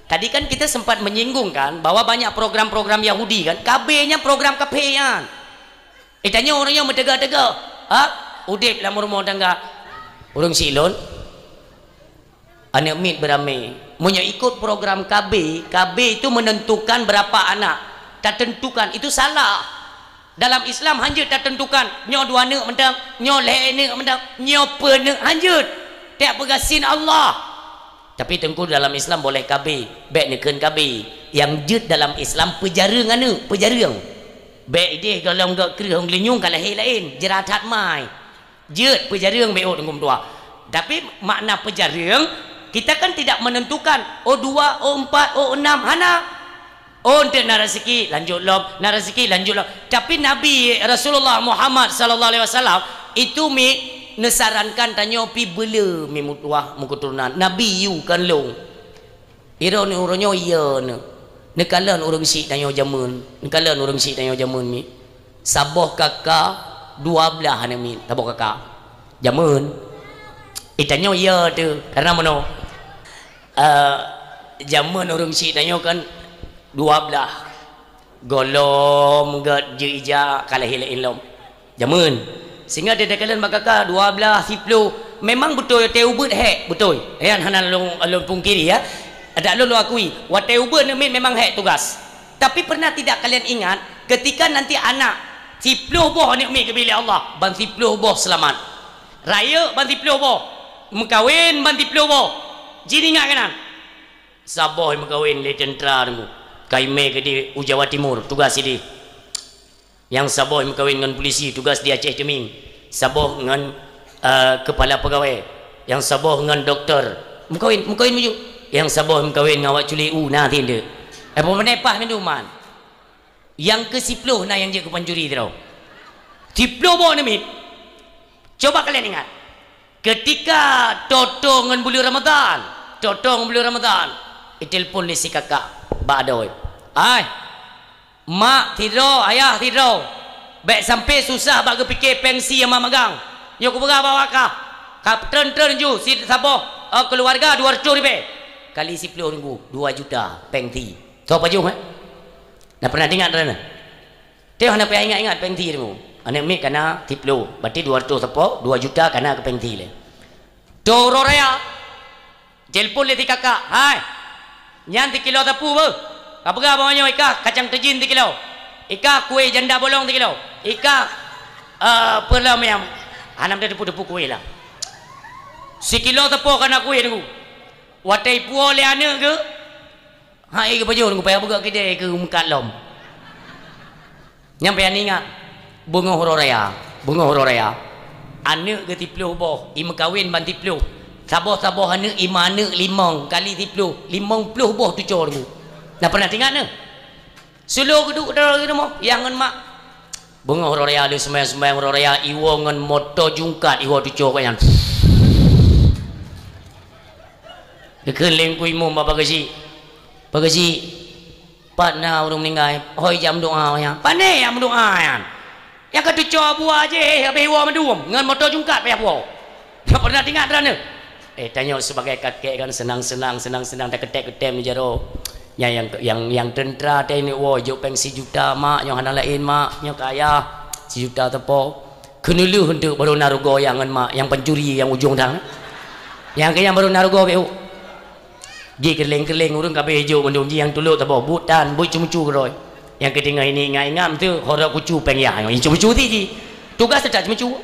Tadi kan kita sempat menyinggung kan bahwa banyak program-program Yahudi kan, KB-nya program kapean. Tanya orang yang mentegak-tegak, udip dalam rumah tangga. Orang silon anak mi beramai. Punya ikut program KB itu menentukan berapa anak. Tak tentukan, itu salah. Dalam Islam hanjut tak tentukan. Nyo 2 anak mendeng, nyo leh anak mendeng, nyo penek hanjut. Tak bergasin Allah. Tapi tengku dalam Islam boleh KB. Baik neken KB. Yang jut dalam Islam pejarang anu, pejarang. Baik dia kalau enggak kerang lenyung kalau lain, jeratat mai. Jut pejarang baik tengku tua. Tapi makna pejarang kita kan tidak menentukan O2, O4, O6 hana. Oh untuk narasiki lanjut lom, narasiki lanjut lom. Tapi Nabi Rasulullah Muhammad sallallahu alaihi wasallam itu nesarankan tanya pi bela mi mutuah mukuturunan Nabi you kan long iro ni uronyo iya ne kalan urang si tanya jamun ne kalan urang si tanya jamun mi saboh kakak 12 hana mi saboh kakak jamun itanya iya tu karena mano jamun urang si tanya kan 12 golom gad jeija kalah hilom jamun sehingga dia kalian makaka 12 10 memang betul teubut betul yang hanan alun pungkiri ya ada alun akui wa teubut memang tugas tapi pernah tidak kalian ingat ketika nanti anak 10 boh ni mi ke bilik Allah ban 10 boh selamat raya ban 10 boh mengkawin ban 10 boh jini ingat kanan saboh mengkawin le tentera tunggu kaime ke di Jawa Timur tugas ini. Yang saboh mengkawin dengan polisi tugas di Aceh Teming, saboh dengan kepala pegawai, yang saboh dengan doktor mengkawin mujuk, yang saboh mengkawin dengan awak culi nah tinda apa menepah minuman yang ke-10 nah yang je ke panjuri tu 10 boh ni coba kalian ingat ketika toto dengan bulan Ramadan telefon li si kakak ba'doi mak tidur, ayah tidur. Baik sampai susah bagi fikir pensi yang mak magang. Nyo ku berapa bawa kah? Kap tren ju si saboh keluarga 200 ribu. kali 10 ribu 2 juta pengti tahu apa jung nak pernah dengar mana tengok nak payah ingat pengti tu anak mik kena tiplo berarti 200 apa 2 juta kena ke pengti le doro raya telefon le ti kakak hai nyan 3 kilo tepu apa apa bawanya ika kacang terjin 3 kilo ika kuih janda bolong 3 kilo ika pelam yang anam dia depu-depu kuih lah sekilo tepu kena kuih tu watai puo le anak ke hai ke baju tu payah buka kedai ke muka lom nyampe ingat bunga horo raya anak ke tiplu boh ima kawin ban tiplu sabah anak ima anak 5 kali tiplu 50 boh tu cor tu nak pernah tinggal ne sulu keduk dah mau yang ngan mak bunga horo raya le sembayang horo raya iwo ngan moto jungkat iwo tu cor kan kekeleng kuimu bagasi patna urung meninggal hoi jam doa ya pane yang doa ya yang kata coba buah je habis iwa mendum ngan motor jungkat payah buah tak pernah tinggal dah tanya sebagai kakek kan senang tak ketek ni jaro yang tentera teh ni wo jo peng 1 juta mak yang hana lain mak yang kaya 1 juta tepo kenulu hendak baru narugo yang ngan mak yang pencuri yang ujung dang yang baru narugo beu ji keleng urang kabeh hijau mendung ji yang tuluk tabo butan bui cumu-cu keroi yang ketinggal ini ingat tu hora kucu peng ya yang cumu-cu ti ji tugas tak cumu-cu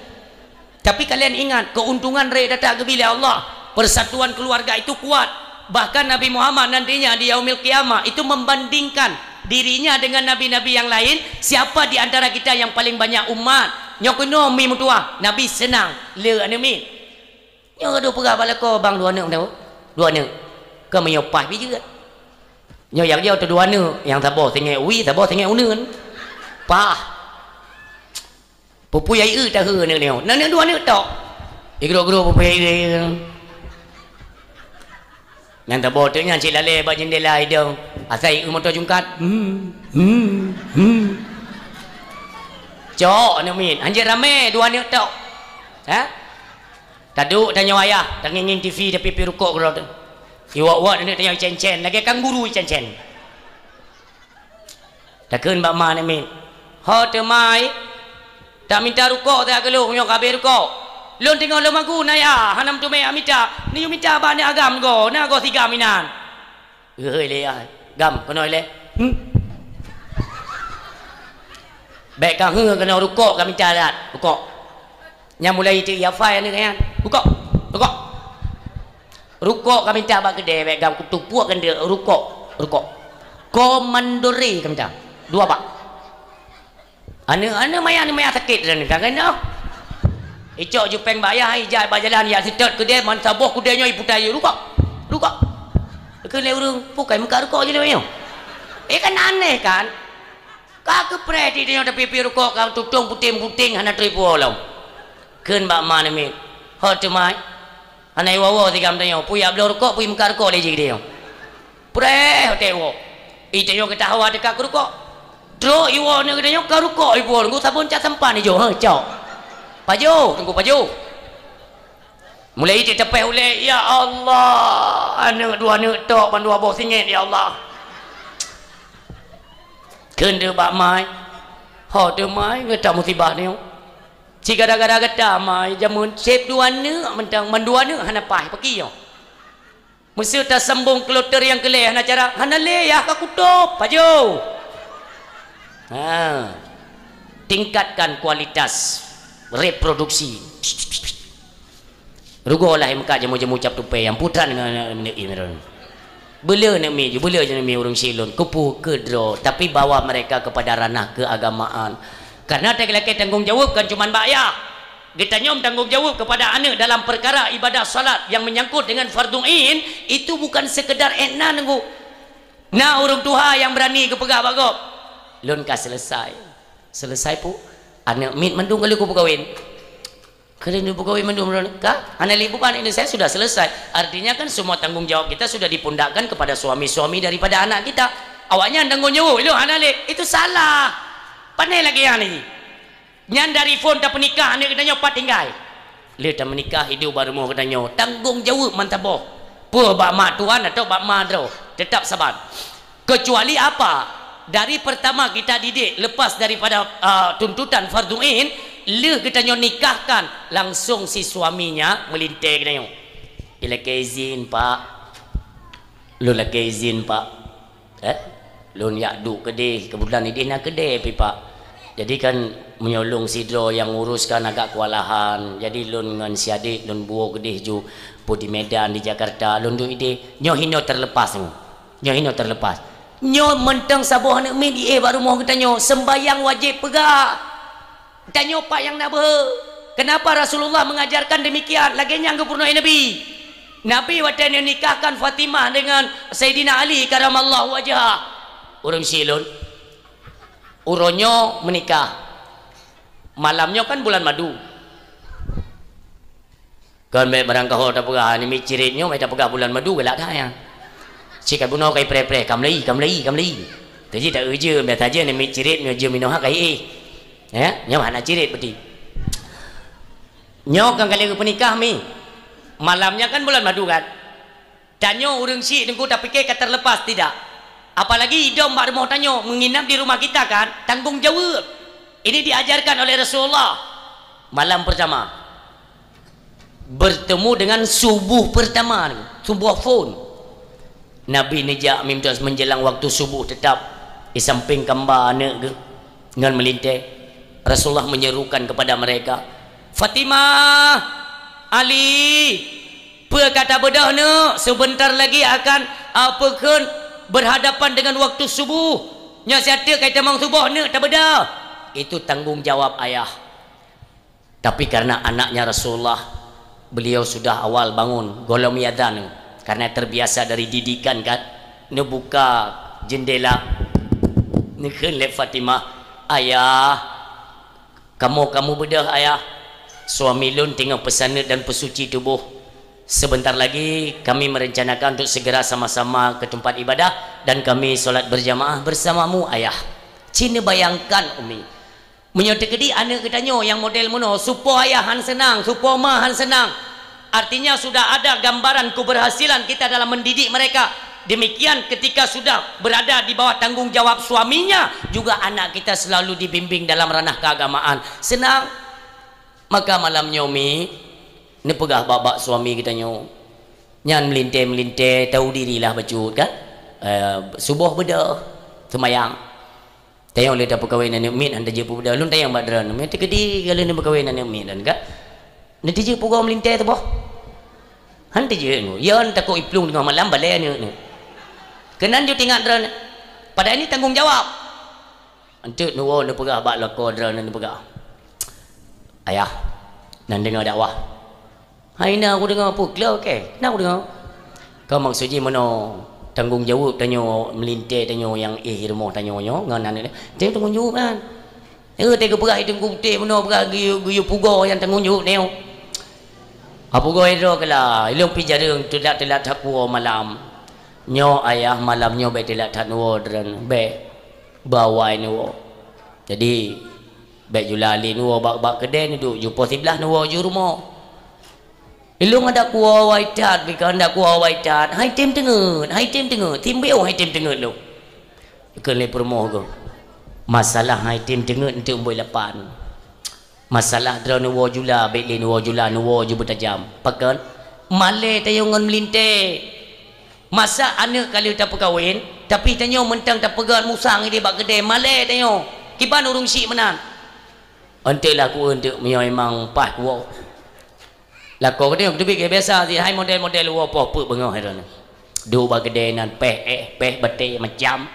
tapi kalian ingat keuntungan rei datang ke bila Allah persatuan keluarga itu kuat bahkan Nabi Muhammad nantinya di yaumil kiamah itu membandingkan dirinya dengan nabi-nabi yang lain siapa di antara kita yang paling banyak umat nyokono mi mutua Nabi senang le ane mi nyodo pegah balako bang 2 anak tahu 2 anak ke menyopai pi juga nyo yang dia tu 2 anak yang tabo tengek wi tabo tengek uneun pah pupu yai ta heu ne neo nan 2 anak tok igro pupu yai yang tabo tu nya cik lale ba jendela idong asai motor jungkat cok ne min anjir rame 2 anak tok ha taduk tanya ayah tanging TV tapi pi rukuk kro tu iwak-wak ni tanya cen-cen lagi kang guru cen-cen takun bak ma ni min ho te mai tak minta rukuk tak kelu nyok kabeh rukuk lon tengok lo magu na ya hanam tu me amita ni yu minta ba ni agam go na go 3 minan oi le ya gam konoi le baik kang hu kena rukuk kami minta lat rukuk yang mulai tu ya fai ni kan rukuk kami minta bak gede baik gam kutuk puak kan dia rukuk komandori kami minta 2 bak ane maya sakit dan kan kena icok jupeng bayah ijai bajalan ya sitot kedai man saboh kudainya ibu tayu rukuk kene urung pukai muka rukuk je le kan aneh kan ka ke predi dia tapi pi rukuk ka tutung puting hana tripo law keun bak man mi ho tu mai ana iwo tigam tanya puya blo rukuk pi muka rukuk le je dia pre hote wo ite yo kita hawa dekat rukuk dro iwo ne dia ka rukuk ibu ngku sabun cat sempan ijo ha cok tunggu paju mulai dia tepai oleh ya Allah anak 2 anak tok pan 2 boh singit ya Allah kena bak mai ho de mai ngeta musibah ni si gara-gara geta mai jamun sep 2 anak mentang man 2 anak hana pai pergi yo mesti tak sambung kloter yang keleh hana cara hana le ya ka kutup paju tingkatkan kualitas reproduksi rugolah muka jamu-jamu cap tupai yang putran dengan imiran bela nak mi urung silon kupu kedro tapi bawa mereka kepada ranah keagamaan karena tak laki tanggung jawab kan cuma bayar kita nyom tanggung jawab kepada anak dalam perkara ibadah salat yang menyangkut dengan fardhu ain itu bukan sekedar ekna nunggu nah urung tuha yang berani kepegah bagop lon ka selesai pu anak mit mendung kali ku berkahwin kalian berkahwin mendung kah anak ibu kan ini saya sudah selesai artinya kan semua tanggung jawab kita sudah dipundakkan kepada suami-suami daripada anak kita awaknya tanggung jawab lu anak le itu salah pandai lagi yang ni nyan dari phone tak menikah anak kita nyopat tinggal le tak menikah hidup baru mau kita nyok tanggung jawab mantaboh Pua bak mak tuan atau bak mak tau. Tetap sabar. Kecuali apa? Dari pertama kita didik lepas daripada tuntutan fardhu ain, le kita nikahkan langsung si suaminya melintir kita nyo. Ila ke izin pak. Lu la ke izin pak. Lu yak duk kedih kebetulan ni dia nak kedih pi pak. Jadi kan menyolong sidro yang uruskan agak kewalahan. Jadi lun dengan si adik lun buo kedih ju pu di Medan di Jakarta lun duk ide nyo hino terlepas nyo. Nyo hino terlepas. Nyo mentang sabuh anak min baru rumah kita nyo sembayang wajib pegak. Tanya pak yang nak ber. Kenapa Rasulullah mengajarkan demikian? Lagi yang kepurna Nabi. Nabi waktu yang nikahkan Fatimah dengan Sayyidina Ali karamallahu wajhah. Urang silun. Uronyo menikah. Malamnya kan bulan madu. Kan baik barang kau tak pegah ni ciritnya mai tak pegah bulan madu gelak dah ya. Cik buno kai pre-pre kam lei. Tadi tak uja biar saja ni cirit ni je minoha kai ya, nyo mana cirit berarti. Nyo kan kali penikah mi. Malamnya kan bulan madu kan. Tanyo urang si dengku tak fikir kata terlepas tidak. Apalagi idom mak rumah tanyo menginap di rumah kita kan, tanggung jawab. Ini diajarkan oleh Rasulullah. Malam pertama bertemu dengan subuh pertama, subuh phone. Nabi nejak minta menjelang waktu subuh tetap di samping kembar anak ke dengan melintir. Rasulullah menyerukan kepada mereka, Fatimah, Ali, kata bedah nak sebentar lagi akan apakan berhadapan dengan waktu subuh. Nya siata kata mang subuh nak tak beda. Itu tanggung jawab ayah. Tapi karena anaknya Rasulullah, beliau sudah awal bangun golong miadan karena terbiasa dari didikan kan. Ni buka jendela. Ni khenlek Fatimah, ayah, kamu bedah ayah. Suami lun tengok pesana dan pesuci tubuh. Sebentar lagi kami merencanakan untuk segera sama-sama ke tempat ibadah dan kami solat berjamaah bersamamu ayah. Cina bayangkan umi menyotekedi anak katanya yang model mono supaya ayahan senang, supaya mahan senang. Artinya sudah ada gambaran keberhasilan kita dalam mendidik mereka. Demikian ketika sudah berada di bawah tanggung jawab suaminya, juga anak kita selalu dibimbing dalam ranah keagamaan. Senang. Maka malamnya umi ni pegah babak suami kita nyo nyan melintir tahu dirilah bacut kan. Subuh beda semayang tayang le dah perkahwinan ni min anda je beda lun tayang badran mi tekedi kalau ni perkahwinan ni min dan kan nanti je pegah melintir tu boh hante je nu yan takut iplung dengan malam balai ni kenan je tinggal dran pada ini tanggung jawab ante nuwo ni pegah bak lako dran ni pegah ayah nan dengar dakwah. Hai na aku dengar apa? Kelau ke? Na aku dengar. Kau maksudnya mana tanggung jawab tanyo melintir tanyo yang rumah tanyo nyo nganan ni. Dia tanggung jawab kan. Tega perah itu putih mana perah guyu pugo yang tanggung jawab neo. Apa go ero kala ilung pijareng telat takwa malam. Nyo ayah malam nyo be telat tak nuo dran be bawai nuo. Jadi be julali nuo bak kedai ni duk jumpa sebelah nuo ju rumah. Ilung ada kuah waitat, bika ada kuah waitat. Hai tim tengah, tim beo hai tim tengah lu. Ikan lepur moh go. Masalah hai tim tengah nanti umboy lapan. Masalah dra nuwo jula, beli nuwo jula nuwo ju bertajam. Pakan male tayongan melinte. Masa anak kali tak perkahwin, tapi tanyo mentang tak pegang musang dia bak gede male tanyo. Kiban urung si menan. Antelah ku untuk memang pah kuah. Lah kau dia lebih biasa si hai model-model apa bengah heran. Dua bagede nan peh bete macam.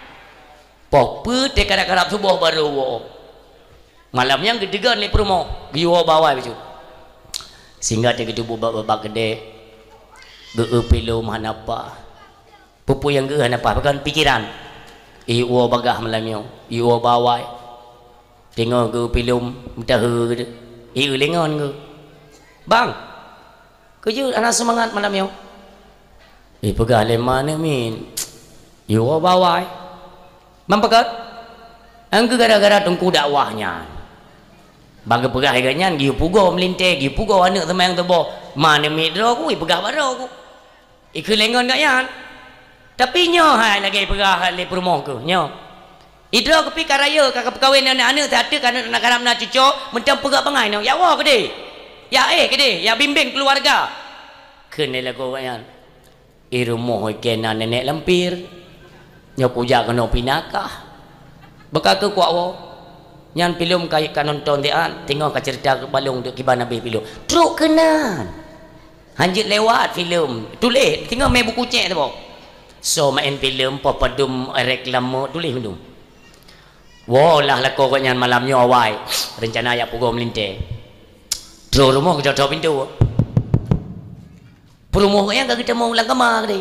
Pope te kadang-kadang subuh baru wo. Malam yang gedegan le promo, biwa bawai baju. Sehingga dia gitu bagede. Geupilo mana apa. Pupu yang ge apa bukan pikiran. Iwo bagah malamnya, iwo bawai. Tengok geupilo minta he. Iu lengon ge. Bang kerja anak semangat malam yo. Pegah lemah ni min. Yo bawai. Mampakat. Angka gara-gara tungku dakwahnya. Bangga pegah ganyan giu pugo melintir, giu pugo anak teman tebo. Mana midro ku pegah baro ku. Iku lengon gak yan. Tapi nyo hai lagi perah le perumoh ke nyo. Idra ke pikar raya kakak perkahwin anak-anak tak ada kan nak karam nak cucu mentang perak pengai no. Ya wa ke de. Ya ke de, ya bimbing keluarga. Kene lagu yan. Irumoh kena nenek lampir. Nyo puja kena pinakah. Bekak ke kuat wo. Nyan film kaya kan nonton dia tengok ka cerita ke balung duk kiban nabi film. Truk kenan. Hanjit lewat film. Tulis tengok main buku cek tu bok. So main film popadum reklam tulis mendum. Walah lako kau nyan malamnya awai. Rencana ya pukul melinte. Truk rumah ke jatuh pintu. Perumah yang kita mau ulang kamar ni.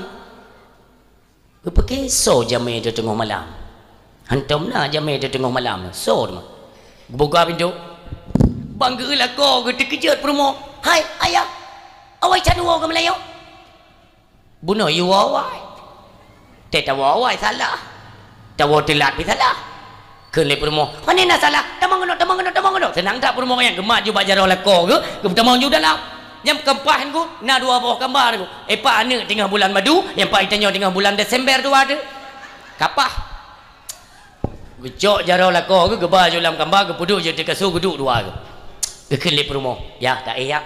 Kepakai so jamai tu tengah malam. Hantam na jamai tu tengah malam. So tu. Buka pintu. Bangga lah kau ke terkejut perumah. Hai ayah. Awai canua ke Melayu? Bunuh you awai. Tak tahu awai salah. Tahu telat pun salah. Kelih perumah. Mana nak salah? Tamang kena. Senang tak perumah yang gemak je bajar lah kau ke? Kemudian you dalam. Yang kempahan ku, nak dua buah gambar ku. Pak anak tengah bulan madu, yang pak itanya tengah bulan Desember tu ada. Kapah. Gecok jaro lah kau ke gebah je dalam gambar ke puduk je dekat su geduk dua ke. Kelip rumah. Ya tak ya.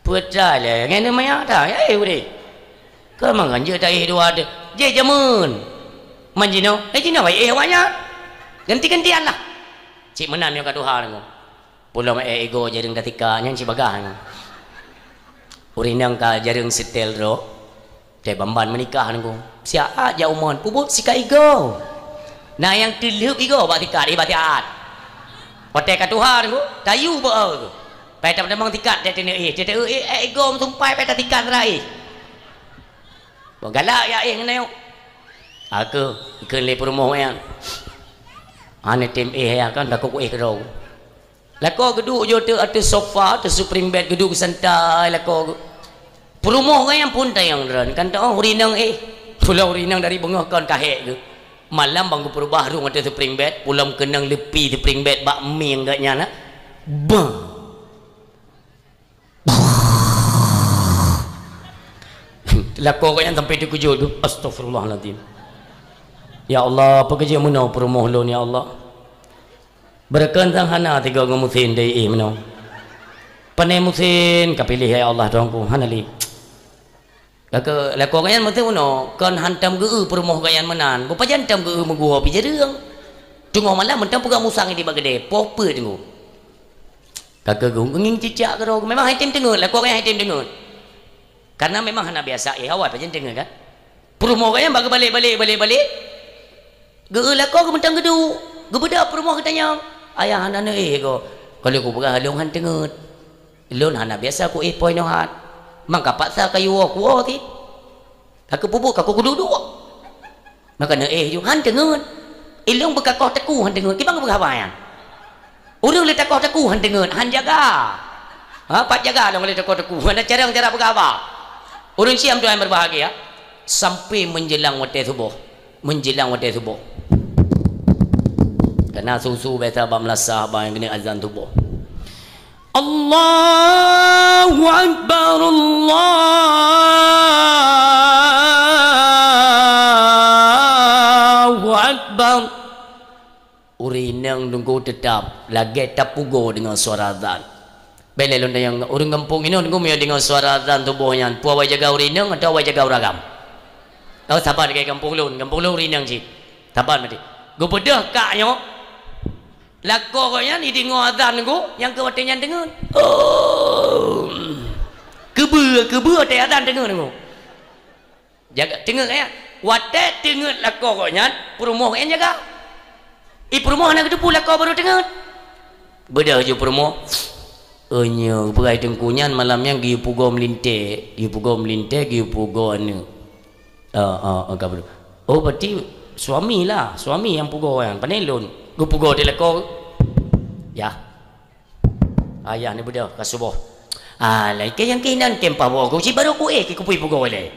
Putra lah ngene maya dah. Ya ure. Kau mangan je tak dua ada. Je jamun. Manjino. Jino ai awaknya. Ganti-gantian lah. Cik menam yang kat Tuhan ku. Pulau ego jaring datika yang si bagah. Urinang ka jaring setel ro. Teh bamban menikah nangku. Siap ja umon pubut sika ego. Nah yang tileup ego bak tikat bak tiat. Potek ka Tuhan ku, tayu ba ku. Pai tak memang tikat dia tene ego tumpai pai tikat rai. Bo galak ya ngene yo. Aku ikut le promo yang. Ane tim ya kan dak ku ro. Lako geduk je tu atas sofa, atas supreme bed geduk santai lako. Perumah kan yang pun tayang ran kan tak urinang pulau urinang dari bengah kan kahek ke. Malam bangku perubah rung atas supreme bed, pulang kenang lepi supreme bed bak mi enggaknya nak. Bang. Lako kan yang sampai dikujur tu. Astagfirullahaladzim. Ya Allah, apa kerja menau perumah lo ni ya Allah. Berkentang hana tiga orang musin dari mana? Panai musin kapilih ya Allah tuanku hanali. Lako kayan musin mana? Kan hantam ge perumah kayan menan. Bapa jantam ge menggua pi jereng. Tunggu malam mentam pegang musang di bagede. Pope tunggu. Kakak gung nging cicak ke ro. Memang haitim tengok. Lako kayan haitim tengok. Karena memang hana biasa. Awak pajen tengok kan? Perumah kayan bagi balik. Ge lako ke mentam gedu. Ge bedak perumah katanya. Ayah anak ko kalau aku pegang halung han tengut lon hana biasa aku poin hat mangka paksa kayu aku ti aku pupuk aku kudu dua maka ju han tengut ilung bekakoh teku han tengut kibang berhawayan urang le takoh teku han tengut han jaga pak jaga dong le takoh teku ada cara berapa urang siam tu yang berbahagia sampai menjelang waktu subuh karena susu beta bamlasah bang kena azan tubuh. Allahu Akbar Allahu Akbar. Urinang nunggu tetap lagi tapugo dengan suara azan. Belelon yang orang kampung ini nunggu dengan suara azan tubuhnya. Puawai jaga urinang atau awai jaga uragam. Kau sabar dekat kampung lu urinang cik. Sabar mati. Gue bedah kaknya. Lako kaya ni dengar azan ku yang kewatinya dengar. Oh. Kebur te azan dengar ku. Jaga dengar ya. Wate dengar lako kaya perumah kaya jaga. Perumah nak kedepu lako baru dengar. Bedah je perumah. Nya perai tengkunyan malamnya gi pugo melinte, gi pugo anu. Kabur. Oh berarti suami yang pugo yang panelon. Gue pugo dia leko ya ayah ni budak kasuboh alai ke yang kinan kempa bawa gue baru gue ke kupui pugo le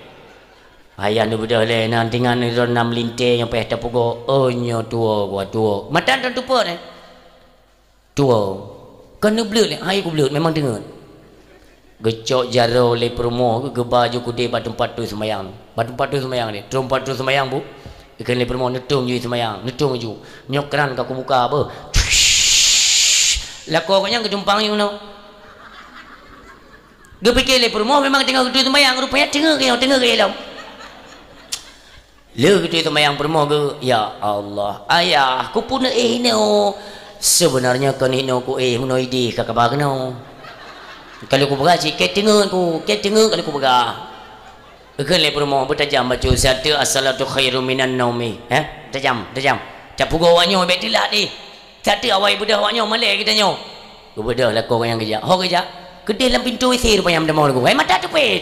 ayah ni budak le nanti dengan nam linte yang peh pugo nyo tua matan tentu pun tua kena belut le ayah ku belut memang dengar gecok jaro le promo ke baju ku de tempat tu semayang ni tempat tu semayang bu ikan le promo netung je semayang netung je nyokran ka ku buka apa lako kanya ke jumpang you know dia fikir le promo memang tengah tu semayang rupanya tengah ke dalam le tu semayang promo ke ya Allah ayah ku pun no sebenarnya kan ku menoi ka kabar no kalau ku beraji ke tengah kalau ku berah ke le promo bertajam baca satu as-salatu khairum minan naumi tajam tak pugo wanyo betilah ni satu awai budak wanyo malai kita nyo ku bedah lah kau yang kerja gede dalam pintu WC rupanya menda mau aku mata cepet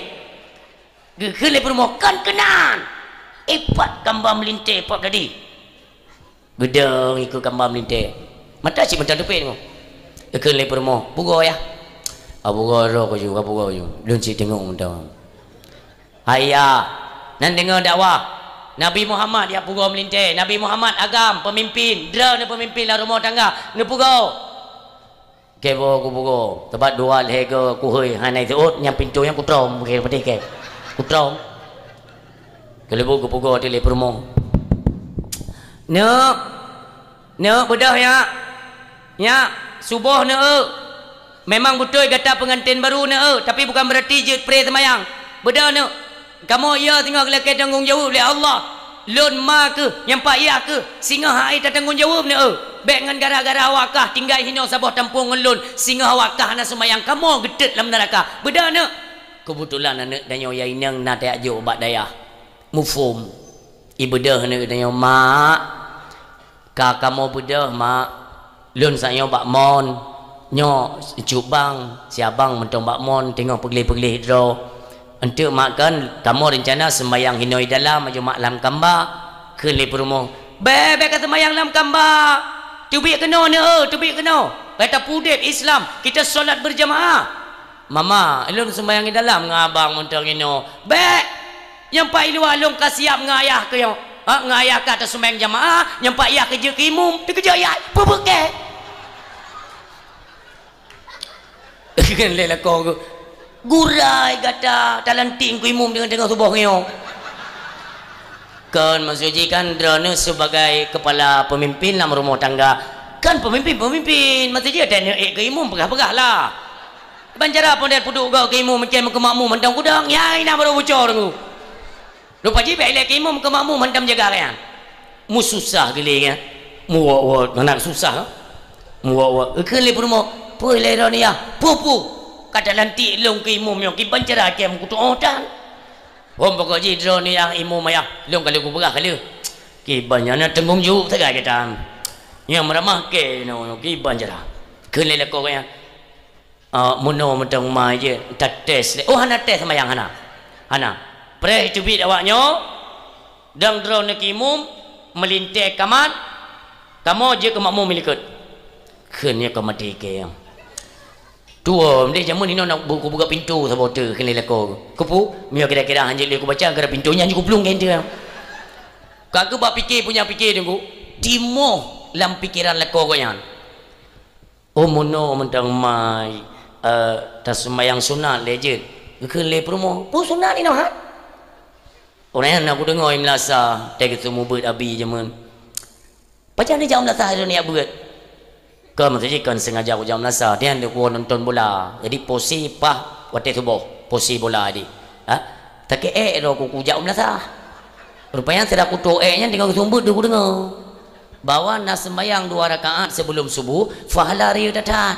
ke le promo kan kenan epat gambar melintir pop tadi gedeng ikut gambar melintir mata si mata cepet tu ke le promo pugo ya abu goro ko juga belum si tengok dah ayah nan dengar dakwah Nabi Muhammad dia pugo melintir Nabi Muhammad agam pemimpin dra ni pemimpin lah rumah tangga ni pugo kebo ku pugo tempat dua lego ku hoi hanai seut yang pintu yang ku trom ke pati ke ku trom kalau ku pugo di le promo ne bedah ya subuh ne memang betul kata pengantin baru ne tapi bukan berarti je pray semayang bedah ne kamu ya tengok lelaki tanggung jawab oleh Allah lon ma ke nyampak ya ke singa hai tak tanggung jawab ne baik dengan gara-gara awakah tinggal hino sabah tampung ngelun singa awakah na semayang kamu gedet dalam neraka bedah ne kebetulan anak danyo ya inang na tak ajo obat daya mufum ibedah ne danyo mak ka kamu bedah mak lon sayo bak mon nyo cubang siabang mentong bak mon tengok pegli-pegli dro untuk makan kamu rencana sembahyang hinoi dalam maju maklam kamba ke le promo bebe kata sembahyang dalam kamba tubi kena kata pudek Islam kita solat berjamaah mama elon sembahyang di dalam ngabang mentong ino be yang pak ilu alung kasiap ngayah ke yo ngayah kata sembahyang jamaah yang pak ya kerja ke imum dikerja ya pebeke kan lela kau gurai kata talanting ku imum dengan tengah subuh ngeo kan maksudnya kan drone sebagai kepala pemimpin dalam rumah tangga kan pemimpin maksudnya dan ke imum pegah-pegah lah banjara pun dia puduk kau ke imum macam ke makmum mentang kudang ya ini baru bocor tu lupa jibat lah ke imum ke makmum mentang jaga kan mu susah geli kan mu nak susah mu ke le promo poi le ni ya pupu kata lantik long ke imum yang ki bancara kem ku tu otan hom pokok ji drone ni yang imum ya long kali ku berah kali ki banyana tenggung ju tegai kita yang meramah ke no ki bancara kele le ko ya mono mentang mai je tak test le hana test sama yang hana pre cubit awaknyo dang drone ki imum melintek kaman kamu je ke makmum milikut kenya ke mati ke yang tua dia jamu ni nak buka pintu saboter kena lako kupu mio kira-kira hanjil aku baca gara pintunya aku belum kena kagak bak fikir punya fikir tunggu timo dalam pikiran lako goyan mono mentang mai tas sembahyang sunat legend kele promo pu sunat ni noh orang aku dengar imlasa tak semua buat abi jaman macam ni jam lasa ni buat kau maksudnya kan sengaja aku jam nasa dia ada gua nonton bola jadi posi pah waktu subuh posi bola di tak ro aku jam nasa rupanya tidak aku to nya tinggal sumbut aku dengar bawa nas sembahyang 2 rakaat sebelum subuh fahala raya datang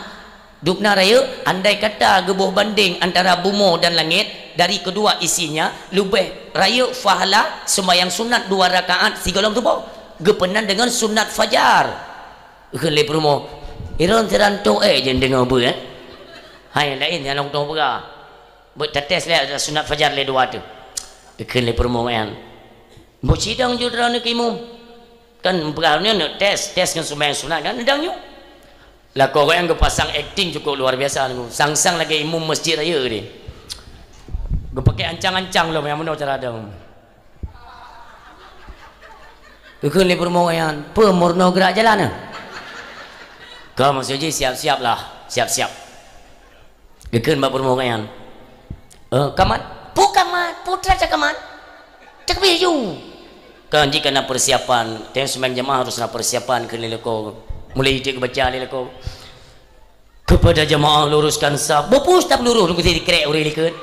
dukna raya andai kata gebuh banding antara bumi dan langit dari kedua isinya lebih raya fahala sembahyang sunat 2 rakaat sebelum subuh gepenan dengan sunat fajar kele promo iron teranto je dengar apa hai lain yang nak tahu apa buat tetes le sunat fajar le 2 tu kele promo kan bu sidang ju drone ke imum kan berani nak tes kan sembahyang sunat kan ndang you lah kau yang pasang acting cukup luar biasa ni sang-sang lagi imum masjid raya ni gue pakai ancang-ancang lo yang mana cara ada kele promo kan pemurno gerak jalan kau maksudnya siap-siap lah siap-siap Gekan bak permohonan Kamat pukamat putra cakamat cakbir you kan jika na persiapan teng semang jamaah harus na persiapan ke lelako mulai dia baca lelako kepada jamaah luruskan saf bopus tak luruh nunggu jadi krek orang likut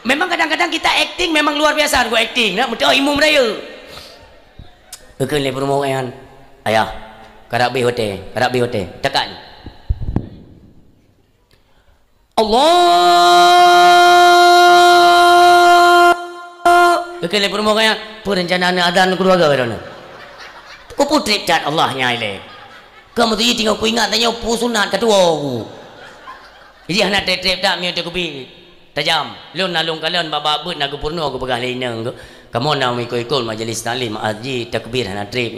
memang kadang-kadang kita acting memang luar biasa gua acting nak betul imum raya keun le permohonan ayah karak be hotel tekan Allah keun le permohonan perencanaan adzan keluarga mana ku putri cat Allahnya ile kamu tu tinggal ku ingat tanya pu sunat kedua aku jadi anak trip tak mi tu bi tajam lun nalung kalian baba but nak purno aku pegah lainang kamu nak ikut majlis taklim haji takbir anak trip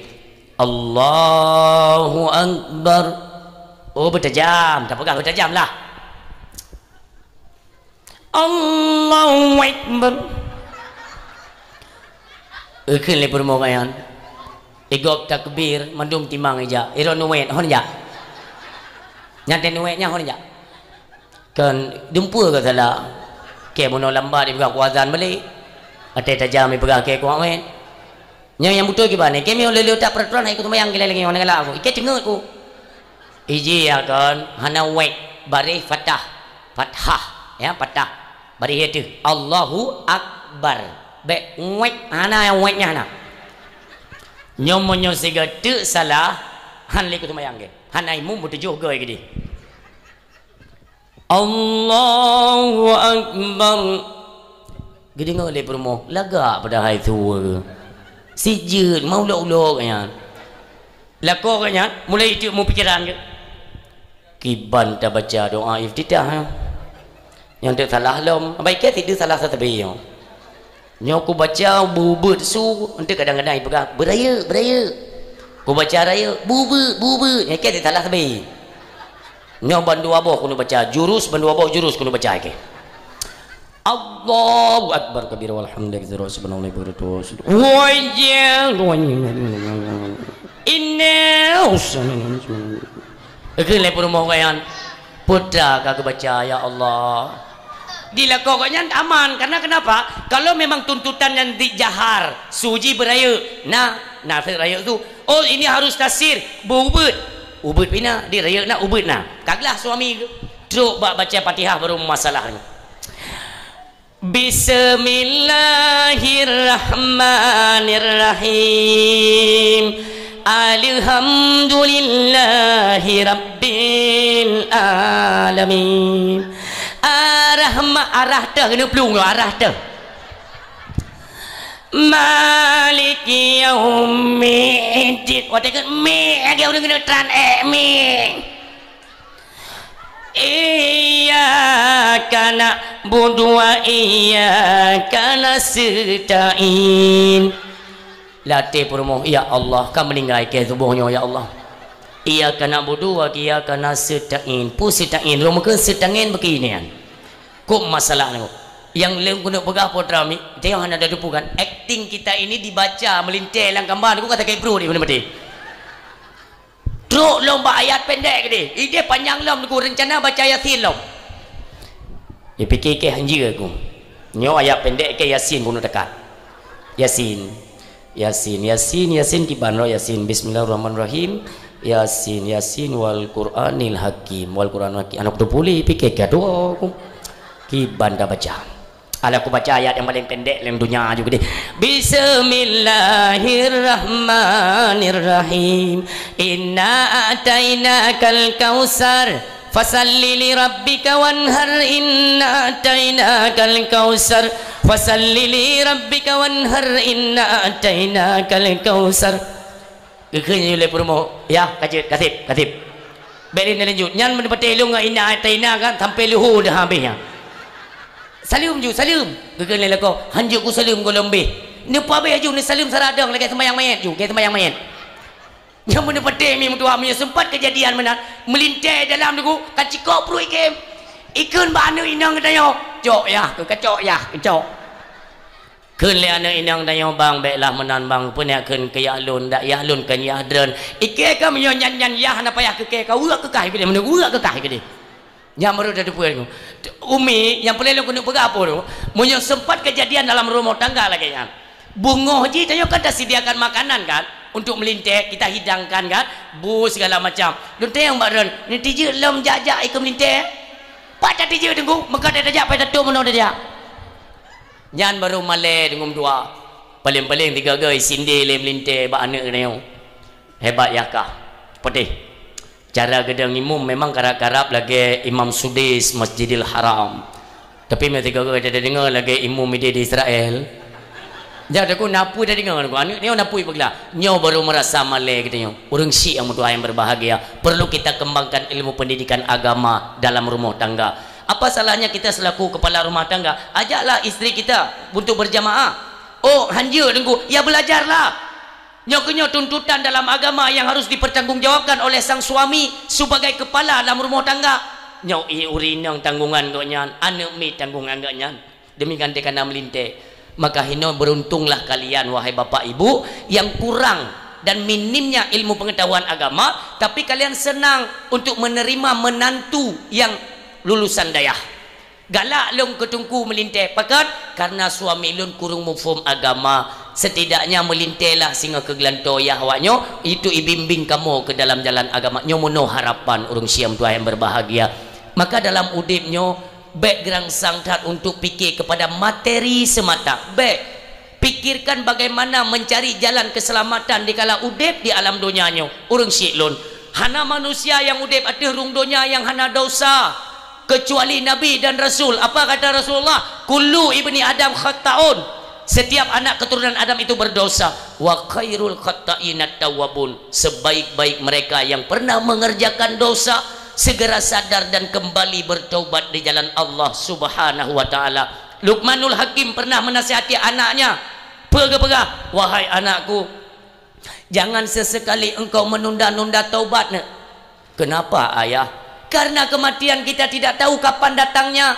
Allahu akbar oh bertajam tak pegah bertajam lah Allahu akbar keun le permohonan igop takbir mandum timang ija iron nuwet hon ja nyaten nuwetnya hon ja kan dumpu ke salah ke mono lambat di pegang kuazan balik ate tajam di pegang ke kuawen yang betul ke bane ke mi oleh tak peraturan ikut mayang gila lagi orang aku ike cengut ku iji ya kan hana wet bari fathah ya fathah bari itu Allahu akbar be wet hana yang wetnya hana nyomonyo siga tu salah han le kutu mayang ge hanai mum butujuh ge gede Allahu akbar gede ngole permo laga pada hai tua sijud mau lok-lok nya lako nya mulai itu mu pikiran ke kiban ta baca doa iftitah yang tak salah lom baik ke tidak salah satu bayi nyoku baca bubut su untuk kadang-kadang pegang beraya ku baca raya bubut ya ke salah sabi nyo bandu aboh kuno baca jurus bandu aboh jurus kuno baca ke Allahu akbar kabir walhamdulillah subhanallahi wa bihamdihi wajal inna ke le permohonan putra kagak baca ya Allah dilakukannya aman karena kenapa kalau memang tuntutan yang dijahar suji beraya nah raya tu oh ini harus tasir ubud pina di raya nak ubud nah kaglah suami truk baca Fatihah baru masalahnya Bismillahirrahmanirrahim Alhamdulillahi Rabbil Alamin arah dah kena pelung arah dah Maliki yaumiddin watakan me dia orang kena tran me iyyaka na'budu wa iyyaka nasta'in latih permoh ya Allah kau meninggal ke tubuhnya ya Allah iyyaka na'budu wa iyyaka nasta'in pusita'in rumah setangin beginian kok masalah ni yang lem guna pegah putra mi dia yang ada depu kan acting kita ini dibaca melintai lang gambar aku kata kayak pro ni benar betul truk lomba ayat pendek ke dia panjang lom aku rencana baca yasin lom dia fikir ke hanjir aku nyo ayat pendek ke yasin guna dekat yasin kiban ro yasin bismillahirrahmanirrahim yasin wal qur'anil hakim anak tu pulih fikir ke doa aku kiban dah baca ala aku baca ayat yang paling pendek dalam dunia juga deh Bismillahirrahmanirrahim inna atainakal kausar fasalli li rabbika wanhar inna atainakal kausar fasalli li rabbika wanhar inna atainakal kausar kekenyo le promo ya katib berin lanjut nyan mendapat elong inna atainaka sampai luhur dah habisnya salim gegen lele ko hanjuk ku salim ko lombe ni pa be aju ni salim saradang lagi sembahyang mayat ju ke sembahyang mayat yang mun pete mi mutua mi sempat kejadian menan melintai dalam tu kacikok perut ikem ikun ba anu inang dayo cok ya ke kacok ya kacok keun le anu inang dayo bang beklah menan bang punya keun ke yalun dak yalun kan yahdran ike ka menyo nyan ya na payah ke ka uak ke kai ke menung uak ke kai ke yang baru dah puan umi yang paling kena berapa tu munyo sempat kejadian dalam rumah tangga lagi kan bungoh ji tanya kan dah sediakan makanan kan untuk melintek kita hidangkan kan bu segala macam lu tayang badan ni tija lom jajak ikut melintek pak tak tija tunggu maka dah jajak pai tatum mana dah nyan baru male dengan dua paling-paling tiga guys sindi le melintek ba anak ni hebat yakah pedih cara gedang imam memang karap-karap lagi Imam Sudais Masjidil Haram tapi mereka ada dengar lagi imam di Israel jadi aku napu dah dengar aku anak ni napu peglah nyo baru merasa malai katanya orang Syiah yang yang berbahagia perlu kita kembangkan ilmu pendidikan agama dalam rumah tangga apa salahnya kita selaku kepala rumah tangga ajaklah isteri kita untuk berjamaah oh hanja tunggu ya belajarlah nyokenyo tuntutan dalam agama yang harus dipertanggungjawabkan oleh sang suami sebagai kepala dalam rumah tangga nyok urinang tanggungan goknya anak mi tanggungan goknya demikian dia kena melintek maka hino beruntunglah kalian wahai bapak ibu yang kurang dan minimnya ilmu pengetahuan agama tapi kalian senang untuk menerima menantu yang lulusan dayah galak long ketungku melintek pakat karena suami lun kurung mufhum agama setidaknya melintailah singa kegelantoyah awaknya itu ibimbing kamu ke dalam jalan agama nyomono harapan orang Syiah tua yang berbahagia maka dalam udipnya background sangkat untuk fikir kepada materi semata baik pikirkan bagaimana mencari jalan keselamatan di kala udip di alam dunianya orang Syiah lun hana manusia yang udip ada rung dunia yang hana dosa kecuali Nabi dan Rasul apa kata Rasulullah kullu ibni Adam khata'un setiap anak keturunan Adam itu berdosa wa khairul khatta'inat tawwabun sebaik-baik mereka yang pernah mengerjakan dosa segera sadar dan kembali bertaubat di jalan Allah Subhanahu wa taala Luqmanul Hakim pernah menasihati anaknya pegah-pegah wahai anakku jangan sesekali engkau menunda-nunda taubatnya kenapa ayah karena kematian kita tidak tahu kapan datangnya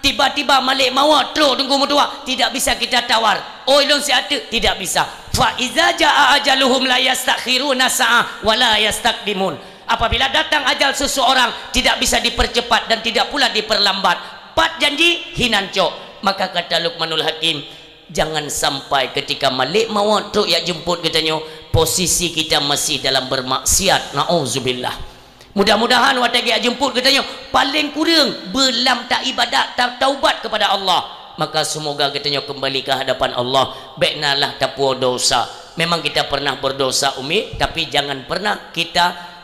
tiba-tiba malik mawat teruk tunggu mutua tidak bisa kita tawar oh ilun siata tidak bisa fa iza jaa ajaluhum la yastakhiruna sa'ah wa la yastaqdimun apabila datang ajal seseorang tidak bisa dipercepat dan tidak pula diperlambat pat janji hinancok maka kata Luqmanul Hakim jangan sampai ketika malik mawat teruk ya jemput katanya posisi kita masih dalam bermaksiat nauzubillah mudah-mudahan watagi jemput katanya paling kurang belam tak ibadat tak taubat kepada Allah maka semoga katanya kembali ke hadapan Allah baiknalah tapua dosa memang kita pernah berdosa umi tapi jangan pernah kita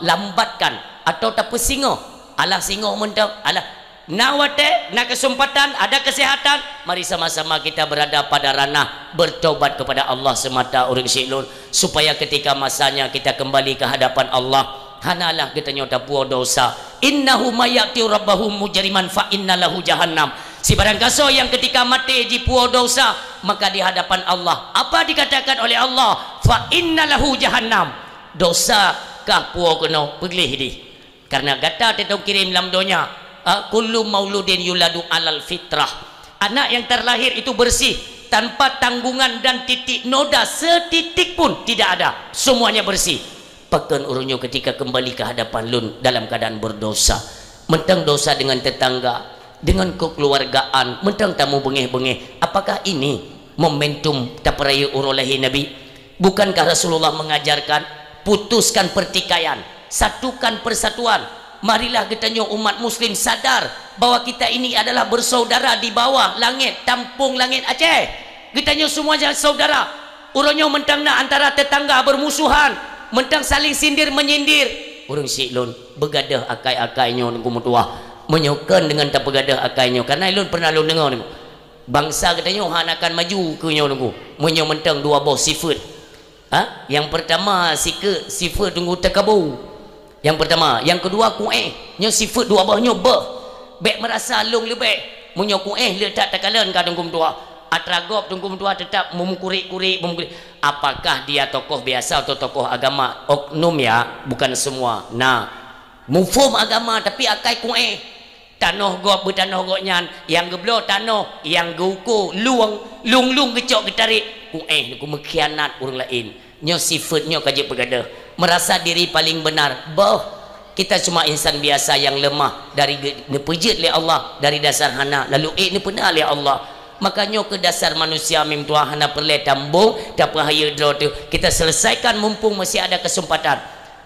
lambatkan atau tak pesingo alah singo mentang alah nawate nak kesempatan ada kesehatan mari sama-sama kita berada pada ranah bertobat kepada Allah semata orang Syiah supaya ketika masanya kita kembali ke hadapan Allah hanalah kita nyota puo dosa innahu mayati rabbahu mujriman fa innalahu jahannam si barang kaso yang ketika mati ji puo dosa maka di hadapan Allah apa dikatakan oleh Allah fa innalahu jahannam dosa kah puo kena peglih di karena gata tetong kirim dalam donya kullu mauludin yuladu alal fitrah anak yang terlahir itu bersih tanpa tanggungan dan titik noda setitik pun tidak ada semuanya bersih pakan urunyo ketika kembali ke hadapan lun dalam keadaan berdosa mentang dosa dengan tetangga dengan kekeluargaan mentang tamu bengeh-bengeh apakah ini momentum taperaya urulahi Nabi bukankah Rasulullah mengajarkan putuskan pertikaian satukan persatuan marilah kita umat muslim sadar bahwa kita ini adalah bersaudara di bawah langit tampung langit Aceh kita semuanya saudara urunyo mentang na antara tetangga bermusuhan mentang saling sindir menyindir orang Syiah begadah akai-akainya nunggu mutua menyokan dengan tak begadah akainya karena ilun pernah lu dengar ni bangsa katanya akan maju ke nya nunggu menyo mentang dua boh sifat yang pertama sifat tunggu takabur yang pertama yang kedua kueh nya sifat dua bohnya bek merasa long lebih menyo kueh letak takalan ka tunggu mutua atragop tunggu tua tetap memukuri-kuri apakah dia tokoh biasa atau tokoh agama oknum ya bukan semua nah mufhum agama tapi akai kueh tanah gop bertanah goknyan yang geblo tanah yang guku lung gecok getarik kueh ku mengkhianat orang lain nyo sifatnya kaji pegadah merasa diri paling benar Kita cuma insan biasa yang lemah dari nepejit oleh Allah dari dasar hana lalu ni pernah oleh Allah. Makanya ke dasar manusia mim tuah hana perle tambung dapat haya draw tu kita selesaikan mumpung masih ada kesempatan.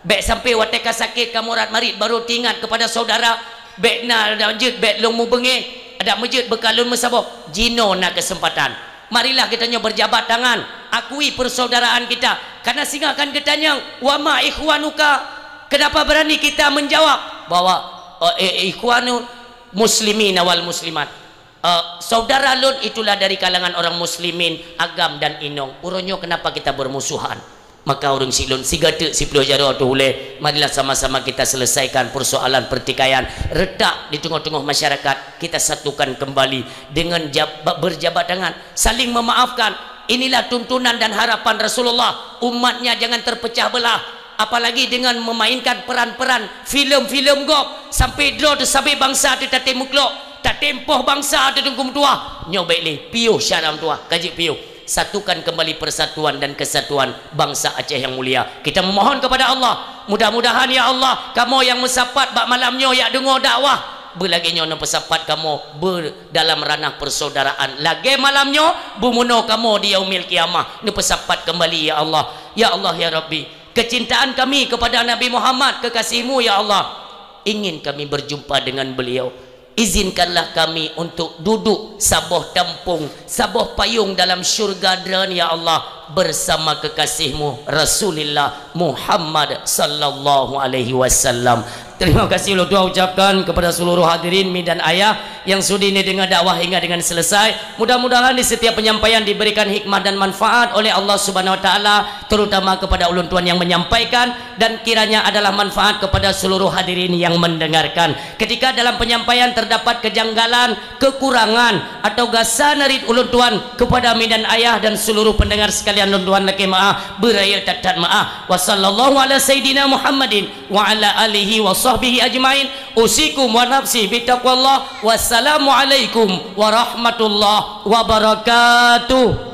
Baik sampai wateka sakit kamu rat marit baru ingat kepada saudara baik na ada masjid baik long mu bengih ada masjid bekalun mesabok jino na kesempatan. Marilah kita berjabat tangan akui persaudaraan kita karena singa akan ketanya wa ma ikhwanuka. Kenapa berani kita menjawab bahwa ikhwanu muslimin wal muslimat. Saudara lun itulah dari kalangan orang muslimin agam dan inong. Uronyo kenapa kita bermusuhan? Maka orang silun si gade si pelajara tu boleh. Marilah sama-sama kita selesaikan persoalan pertikaian retak di tengah-tengah masyarakat. Kita satukan kembali dengan berjabat tangan, saling memaafkan. Inilah tuntunan dan harapan Rasulullah. Umatnya jangan terpecah belah. Apalagi dengan memainkan peran-peran filem-filem gop sampai draw tu sampai bangsa tu tak temuklok. Tak tempoh bangsa ada dengkum tua nyobek le piuh syaram tua kaji piuh satukan kembali persatuan dan kesatuan bangsa Aceh yang mulia. Kita memohon kepada Allah mudah-mudahan ya Allah kamu yang mesapat bak malamnya ya dengar dakwah berlagi nyono pesapat kamu dalam ranah persaudaraan lagi malamnya bumuno kamu di yaumil kiamah ni pesapat kembali ya Allah ya Allah ya Rabbi. Kecintaan kami kepada Nabi Muhammad kekasihmu ya Allah ingin kami berjumpa dengan beliau. Izinkanlah kami untuk duduk sabuh tampung, sabuh payung dalam syurga dan ya Allah bersama kekasihmu Rasulullah Muhammad sallallahu alaihi wasallam. Terima kasih Allah doa ucapkan kepada seluruh hadirin mi dan ayah yang sudi ini dengar dakwah hingga dengan selesai. Mudah-mudahan di setiap penyampaian diberikan hikmah dan manfaat oleh Allah Subhanahu wa taala terutama kepada ulun tuan yang menyampaikan dan kiranya adalah manfaat kepada seluruh hadirin yang mendengarkan. Ketika dalam penyampaian terdapat kejanggalan, kekurangan atau gasan narid ulun tuan kepada mi dan ayah dan seluruh pendengar sekalian ulun tuan laki maaf beraya tatat maaf. Wa sallallahu ala sayidina Muhammadin wa ala alihi wa sahbihi ajmain. Usikum wa nafsi bitaqwallah. Wassalamualaikum warahmatullahi wabarakatuh.